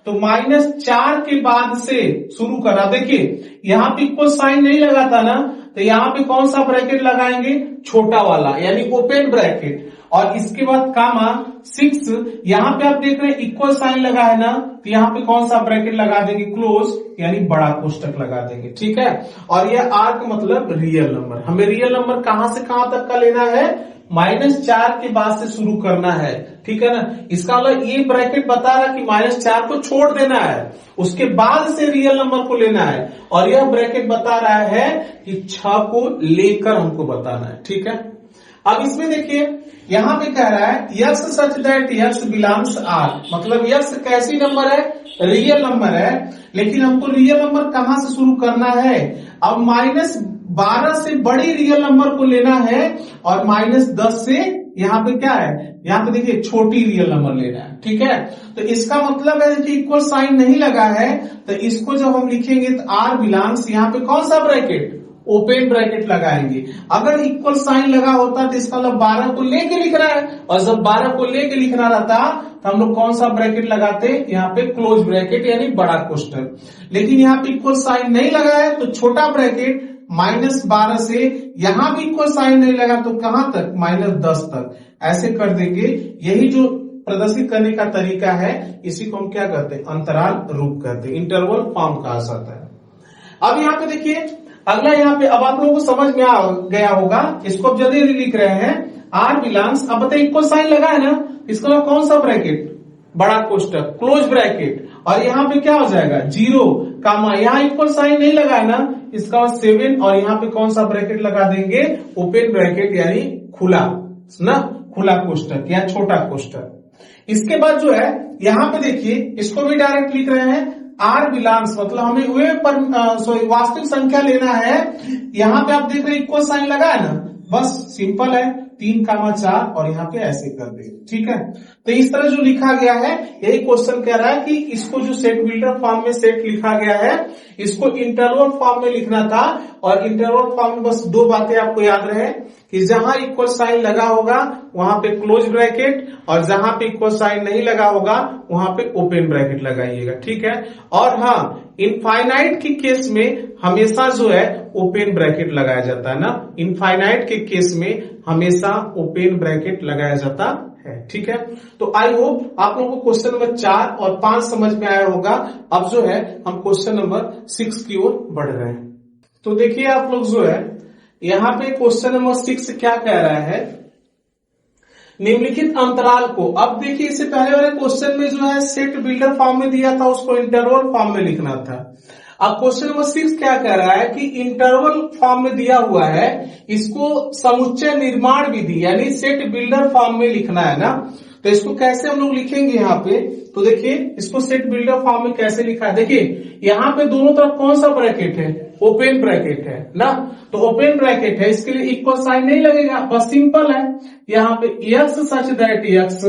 तो -4 के बाद से शुरू करना। देखिए यहाँ पे इक्वल साइन नहीं लगा था ना, तो यहाँ पे कौन सा ब्रैकेट लगाएंगे, छोटा वाला यानी ओपन ब्रैकेट। और इसके बाद कामा 6, यहाँ पे आप देख रहे हैं इक्वल साइन लगा है ना, तो यहाँ पे कौन सा ब्रैकेट लगा देंगे, क्लोज यानी बड़ा कोष्टक लगा देंगे। ठीक है। और यह आर का मतलब रियल नंबर। हमें रियल नंबर कहां से कहां तक का लेना है, -4 के बाद से शुरू करना है। ठीक है ना। इसका मतलब ये ब्रैकेट बता रहा कि -4 को छोड़ देना है, उसके बाद से रियल नंबर को लेना है। और यह ब्रैकेट बता रहा है कि 6 को लेकर हमको बताना है। ठीक है। अब इसमें देखिए यहां पे कह रहा है x such that x belongs R. मतलब यक्स कैसी नंबर है, रियल नंबर है। लेकिन हमको रियल नंबर कहां से शुरू करना है, अब -12 से बड़ी रियल नंबर को लेना है और -10 से यहाँ पे क्या है, यहाँ पे देखिए छोटी रियल नंबर लेना है। ठीक है। तो इसका मतलब है कि इक्वल साइन नहीं लगा है तो इसको जब हम लिखेंगे तो आर बिलोंग्स, यहाँ पे कौन सा ब्रैकेट, ओपन ब्रैकेट लगाएंगे। अगर इक्वल साइन लगा होता तो इसका मतलब 12 को लेके लिख रहा है, और जब 12 को लेके लिखना रहता तो हम लोग कौन सा ब्रैकेट लगाते, यहाँ पे क्लोज ब्रैकेट यानी बड़ा कोष्टक। लेकिन यहाँ पे इक्वल साइन नहीं लगा है तो छोटा ब्रैकेट -12 से, यहां भी इक्वल साइन नहीं लगा तो कहां तक, -10 तक। ऐसे कर देंगे। यही जो प्रदर्शित करने का तरीका है, इसी को हम क्या कहते हैं, अंतराल रूप कहते हैं, इंटरवल फॉर्म कहा जाता है। अब यहाँ पे देखिए अगला यहाँ पे अब आप लोगों को समझ में आ गया होगा, इसको अब जल्दी लिख रहे हैं आर बिलोंग्स, अब बताइए इक्वल साइन लगा है ना, इसका कौन सा ब्रैकेट, बड़ा कोष्टक क्लोज ब्रैकेट, और यहाँ पे क्या हो जाएगा 0 कामा, यहाँ इक्वल साइन नहीं लगा है ना, इसका 7 और यहाँ पे कौन सा ब्रैकेट लगा देंगे, ओपन ब्रैकेट यानी खुला ना, खुला कोष्टक या छोटा कोष्टक। इसके बाद जो है यहाँ पे देखिए इसको भी डायरेक्ट लिख रहे हैं आर बिलोंग्स, मतलब हमें वे पर वास्तविक संख्या लेना है। यहाँ पे आप देख रहे हैं इक्वल साइन लगा है ना, बस सिंपल है 3 कामा 4 और यहाँ पे ऐसे कर दे, ठीक है। तो इस तरह जो लिखा गया है, यही क्वेश्चन कह रहा है कि इसको जो सेट बिल्डर फॉर्म में सेट लिखा गया है, इसको इंटरवल फॉर्म में लिखना था। और इंटरवल फॉर्म में बस 2 बातें आपको याद रहे कि जहां इक्वल साइन लगा होगा वहां पे क्लोज ब्रैकेट, और जहां पे इक्वल साइन नहीं लगा होगा वहां पे ओपन ब्रैकेट लगाइएगा, ठीक है। और हाँ, इनफाइनाइट के केस में हमेशा जो है ओपन ब्रैकेट लगाया जाता है ना, इनफाइनाइट के केस में हमेशा ओपन ब्रैकेट लगाया जाता है, ठीक है। तो आई होप आप लोगों को क्वेश्चन नंबर 4 और 5 समझ में आया होगा। अब जो है हम क्वेश्चन नंबर 6 की ओर बढ़ रहे हैं। तो देखिए आप लोग जो है यहाँ पे क्वेश्चन नंबर 6 क्या कह रहा है, निम्नलिखित अंतराल को, अब देखिए इससे पहले वाले क्वेश्चन में जो है सेट बिल्डर फॉर्म में दिया था, उसको इंटरवल फॉर्म में लिखना था। अब क्वेश्चन नंबर 6 क्या कह रहा है कि इंटरवल फॉर्म में दिया हुआ है, इसको समुच्चय निर्माण विधि यानी सेट बिल्डर फॉर्म में लिखना है ना। तो इसको कैसे हम लोग लिखेंगे यहाँ पे, तो देखिए इसको सेट बिल्डर फॉर्म में कैसे लिखा है, देखिए यहाँ पे दोनों तरफ कौन सा ब्रैकेट है, ओपन ब्रैकेट है ना। तो ओपन ब्रैकेट है, इसके लिए इक्वल साइन नहीं लगेगा, बस सिंपल है। यहाँ पे x सच दैट x,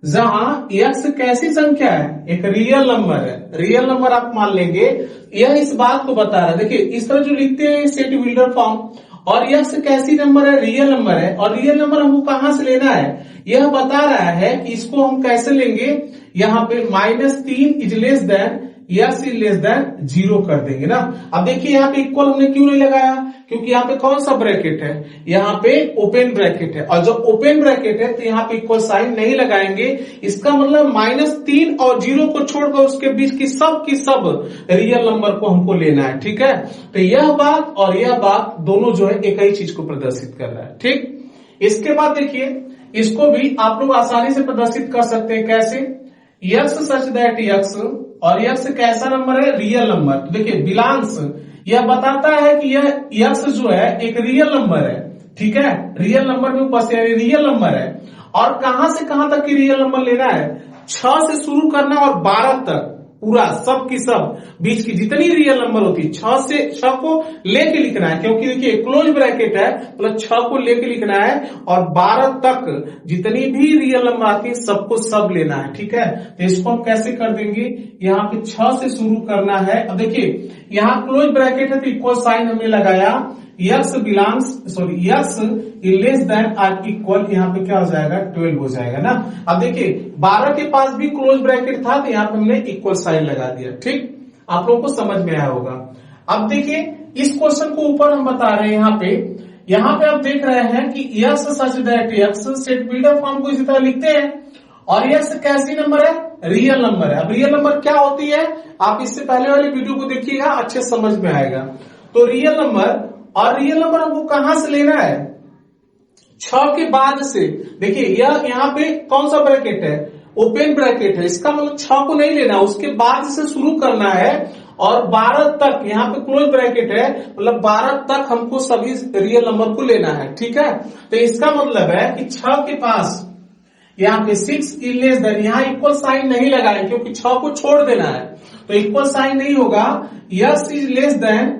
जहां x कैसी संख्या है, एक रियल नंबर है, रियल नंबर आप मान लेंगे। यह इस बात को बता रहा है, देखिए इस तरह जो लिखते हैं सेट बिल्डर फॉर्म, और x कैसी नंबर है, रियल नंबर है, और रियल नंबर हमको कहां से लेना है, यह बता रहा है कि इसको हम कैसे लेंगे, यहाँ पे -3 is less then x is less then 0 कर देंगे ना। अब देखिए यहाँ पे इक्वल हमने क्यों नहीं लगाया, क्योंकि यहाँ पे कौन सा ब्रैकेट है, यहाँ पे ओपन ब्रैकेट है, और जब ओपन ब्रैकेट है तो यहाँ पे इक्वल साइन नहीं लगाएंगे। इसका मतलब -3 और 0 को छोड़कर उसके बीच की सब रियल नंबर को हमको लेना है, ठीक है। तो यह बात और यह बात दोनों जो है एक ही चीज को प्रदर्शित कर रहा है, ठीक। इसके बाद देखिए इसको भी आप लोग आसानी से प्रदर्शित कर सकते हैं, कैसे, x सच दैट x, और x कैसा नंबर है, रियल नंबर। तो देखिए बिलोंग्स यह बताता है कि यह x जो है एक रियल नंबर है, ठीक है, रियल नंबर में उपस्थित रियल नंबर है। और कहां से कहां तक की रियल नंबर लेना है, 6 से शुरू करना और 12 तक, पूरा सब की सब बीच की जितनी रियल नंबर होती है 6 से 6 को लेके लिखना है, क्योंकि देखिए क्लोज ब्रैकेट है, मतलब 6 को लेके लिखना है, और 12 तक जितनी भी रियल नंबर आती है सबको सब लेना है, ठीक है। तो इसको हम कैसे कर देंगे, यहाँ पे 6 से शुरू करना है। अब देखिए यहाँ क्लोज ब्रैकेट है तो इक्वल साइन हमने लगाया, x लेस देन और इक्वल, यहाँ पे क्या हो जाएगा 12 हो जाएगा ना। अब देखिए 12 के पास भी क्लोज ब्रैकेट था तो यहाँ पे हमने इक्वल साइन लगा दिया, ठीक। आप लोगों को समझ में आया होगा। अब देखिए इस क्वेश्चन को ऊपर हम बता रहे हैं, यहाँ पे आप देख रहे हैं कि x such that x, set builder form को इसी तरह लिखते हैं, और x कैसी नंबर है, रियल नंबर है। अब रियल नंबर क्या होती है, आप इससे पहले वाली वीडियो को देखिएगा, अच्छे समझ में आएगा। तो रियल नंबर, और रियल नंबर हमको कहां से लेना है, 6 के बाद से। देखिए यह यहाँ पे कौन सा ब्रैकेट है, ओपन ब्रैकेट है, इसका मतलब 6 को नहीं लेना, उसके बाद से शुरू करना है, और 12 तक यहाँ पे क्लोज ब्रैकेट है, मतलब 12 तक हमको सभी रियल नंबर को लेना है, ठीक है। तो इसका मतलब है कि 6 के पास यहाँ पे 6 इज लेस देन, यहाँ इक्वल साइन नहीं लगाए क्योंकि 6 को छोड़ देना है, तो इक्वल साइन नहीं होगा, x is less than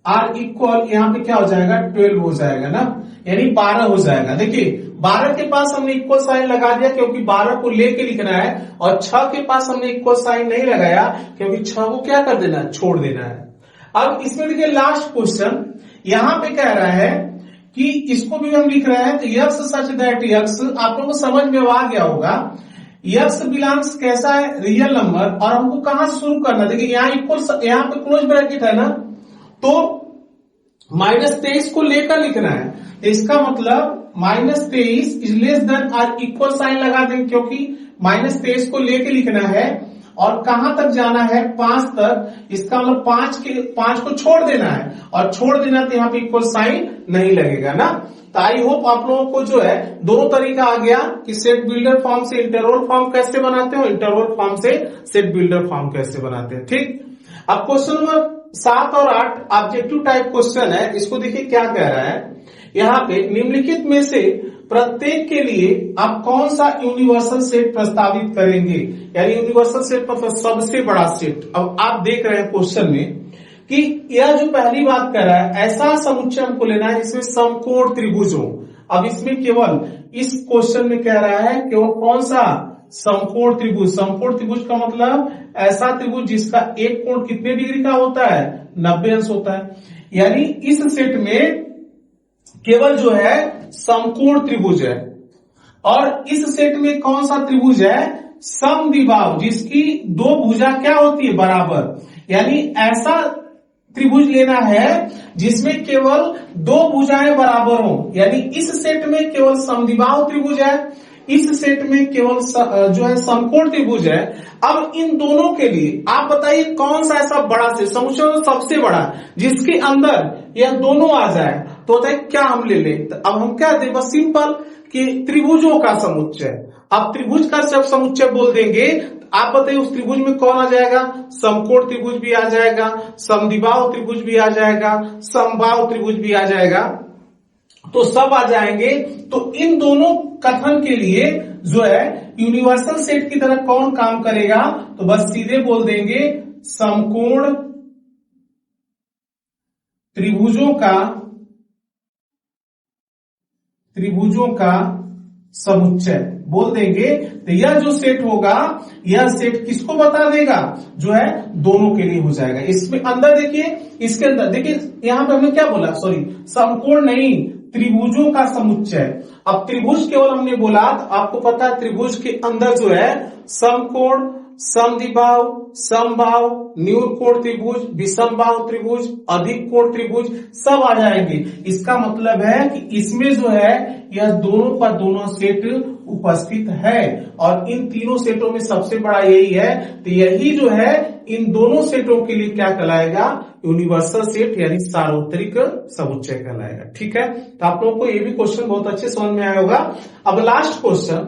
or equal, यहाँ पे क्या हो जाएगा 12 हो जाएगा ना, यानी 12 हो जाएगा। देखिए 12 के पास हमने इक्वल साइन लगा दिया क्योंकि 12 को लेके लिखना है, और 6 के पास हमने इक्वल साइन नहीं लगाया क्योंकि 6 को क्या कर देना है, छोड़ देना है। अब इसमें देखिए लास्ट क्वेश्चन यहाँ पे कह रहा है कि इसको भी हम लिख रहे हैं, तो x सच दैट x, आप लोगों को समझ में आ गया होगा, x बिलोंग्स कैसा है, रियल नंबर, और हमको कहां से शुरू करना, देखिए यहाँ इक्वल, यहाँ पे क्लोज ब्रैकेट है ना, तो -23 को लेकर लिखना है, तो इसका मतलब -23 इज लेस देन और इक्वल साइन लगा देंगे क्योंकि -23 को लेकर लिखना है, और कहां तक जाना है 5 तक, इसका मतलब 5 को छोड़ देना है, और छोड़ देना तो यहाँ पे इक्वल साइन नहीं लगेगा ना। तो आई होप आप लोगों को जो है दोनों तरीका आ गया कि सेट बिल्डर फॉर्म से इंटरवल फॉर्म कैसे बनाते हो, इंटरवल फॉर्म से सेट बिल्डर फॉर्म कैसे बनाते हैं। ठीक, अब क्वेश्चन नंबर 7 और 8 ऑब्जेक्टिव टाइप क्वेश्चन है। इसको देखिए क्या कह रहा है, यहाँ पे निम्नलिखित में से प्रत्येक के लिए आप कौन सा यूनिवर्सल सेट प्रस्तावित करेंगे, यानी यूनिवर्सल सेट मतलब सबसे बड़ा सेट। अब आप देख रहे हैं क्वेश्चन में कि यह जो पहली बात कर रहा है, ऐसा समुच्चय हमको लेना है जिसमें समकोण त्रिभुज हो। अब इसमें केवल इस क्वेश्चन में कह रहा है केवल कौन सा समकोण त्रिभुज। समकोण त्रिभुज का मतलब ऐसा त्रिभुज जिसका एक कोण कितने डिग्री का होता है, 90 अंश होता है। यानी इस सेट में केवल जो है समकोण त्रिभुज है, और इस सेट में कौन सा त्रिभुज है, समद्विबाहु, जिसकी दो भुजा क्या होती है, बराबर। यानी ऐसा त्रिभुज लेना है जिसमें केवल दो भुजाएं बराबर हो। यानी इस सेट में केवल समद्विबाहु त्रिभुज है, इस सेट में केवल जो है समकोण त्रिभुज है। अब इन दोनों के लिए आप बताइए कौन सा ऐसा बड़ा सेट, समुच्चय सबसे बड़ा जिसके अंदर यह दोनों आ जाए, तो बताइए क्या हम ले लें। तो अब हम क्या दें, बस सिंपल कि त्रिभुजों का समुच्चय। अब त्रिभुज का जब समुच्चय बोल देंगे, आप बताइए उस त्रिभुज में कौन आ जाएगा, समकोण त्रिभुज भी आ जाएगा, समद्विबाहु त्रिभुज भी आ जाएगा, समबाहु त्रिभुज भी आ जाएगा, तो सब आ जाएंगे। तो इन दोनों कथन के लिए जो है यूनिवर्सल सेट की तरह कौन काम करेगा, तो बस सीधे बोल देंगे समकोण त्रिभुजों का समुच्चय बोल देंगे। तो यह जो सेट होगा, यह सेट किसको बता देगा, जो है दोनों के लिए हो जाएगा। इसमें अंदर देखिए, इसके अंदर देखिए, यहां पे हमने क्या बोला, सॉरी समकोण नहीं, त्रिभुजों का समुच्चय। अब त्रिभुज केवल हमने बोला, तो आपको पता है त्रिभुज के अंदर जो है समकोण, समद्विबाहु, समबाहु, न्यून कोण त्रिभुज, विषमबाहु त्रिभुज, अधिक कोण त्रिभुज सब आ जाएंगे। इसका मतलब है कि इसमें जो है यह दोनों का दोनों सेट उपस्थित है, और इन तीनों सेटों में सबसे बड़ा यही है। तो यही जो है इन दोनों सेटों के लिए क्या कहलाएगा, यूनिवर्सल सेट, यानी सार्वत्रिक समुच्चय कहलाएगा। ठीक है, तो आप लोगों को ये भी क्वेश्चन बहुत अच्छे समझ में आया होगा। अब लास्ट क्वेश्चन,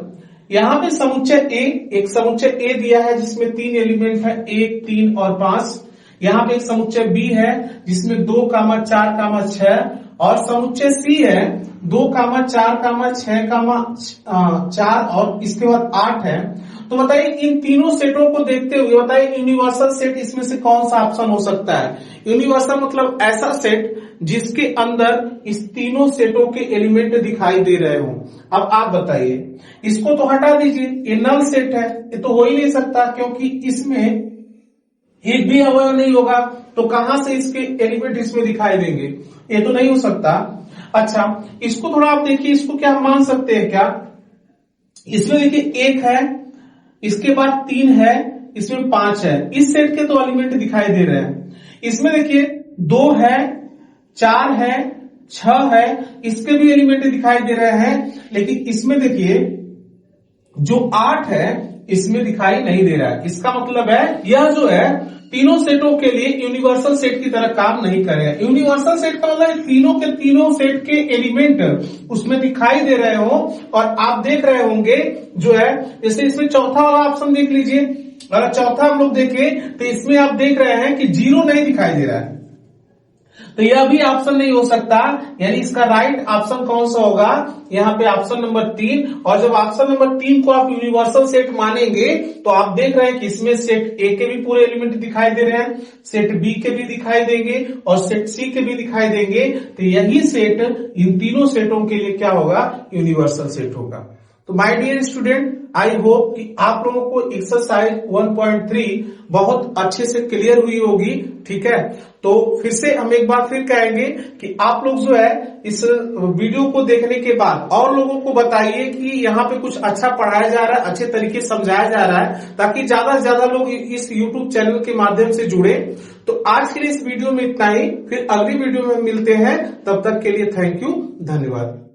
यहां पे समुच्चय ए, एक समुच्चय ए दिया है जिसमें 3 एलिमेंट है, 1, 3 और 5। यहां पे एक समुच्चय बी है जिसमें 2, 4, 6, और समुच्चय सी है 2, 4, 6, 4 और इसके बाद 8 है। तो बताइए इन तीनों सेटों को देखते हुए बताइए यूनिवर्सल सेट इसमें से कौन सा ऑप्शन हो सकता है। यूनिवर्सल मतलब ऐसा सेट जिसके अंदर इस तीनों सेटों के एलिमेंट दिखाई दे रहे हो। अब आप बताइए, इसको तो हटा दीजिए, ये नल सेट है, ये तो हो ही नहीं सकता, क्योंकि इसमें एक भी अवयव नहीं होगा, तो कहां से इसके एलिमेंट इसमें दिखाई देंगे, ये तो नहीं हो सकता। अच्छा, इसको थोड़ा आप देखिए, इसको क्या मान सकते हैं क्या, इसमें देखिए 1 है, इसके बाद 3 है, इसमें 5 है, इस सेट के तो एलिमेंट दिखाई दे रहे हैं। इसमें देखिए 2 है, 4 है, 6 है, इसके भी एलिमेंट दिखाई दे रहे हैं। लेकिन इसमें देखिए जो 8 है इसमें दिखाई नहीं दे रहा है। इसका मतलब है यह जो है तीनों सेटों के लिए यूनिवर्सल सेट की तरह काम नहीं करेगा। यूनिवर्सल सेट का मतलब तीनों के तीनों सेट के एलिमेंट उसमें दिखाई दे रहे हो, और आप देख रहे होंगे जो है, जैसे इसमें चौथा वाला ऑप्शन देख लीजिए, अगर चौथा हम लोग देखें तो इसमें आप देख रहे हैं कि 0 नहीं दिखाई दे रहा है, तो यह भी ऑप्शन नहीं हो सकता। यानी इसका राइट ऑप्शन कौन सा होगा, यहाँ पे ऑप्शन नंबर 3। और जब ऑप्शन नंबर 3 को आप यूनिवर्सल सेट मानेंगे, तो आप देख रहे हैं कि इसमें सेट ए के भी पूरे एलिमेंट दिखाई दे रहे हैं, सेट बी के भी दिखाई देंगे, और सेट सी के भी दिखाई देंगे। तो यही सेट इन तीनों सेटों के लिए क्या होगा, यूनिवर्सल सेट होगा। तो my dear student, I hope कि आप लोगों को एक्सरसाइज 1.3 बहुत अच्छे से क्लियर हुई होगी। ठीक है, तो फिर से हम एक बार फिर कहेंगे कि आप लोग जो है इस वीडियो को देखने के बाद और लोगों को बताइए कि यहाँ पे कुछ अच्छा पढ़ाया जा रहा है, अच्छे तरीके से समझाया जा रहा है, ताकि ज्यादा से ज्यादा लोग इस YouTube चैनल के माध्यम से जुड़े। तो आज के लिए इस वीडियो में इतना ही, फिर अगली वीडियो में मिलते हैं, तब तक के लिए थैंक यू, धन्यवाद।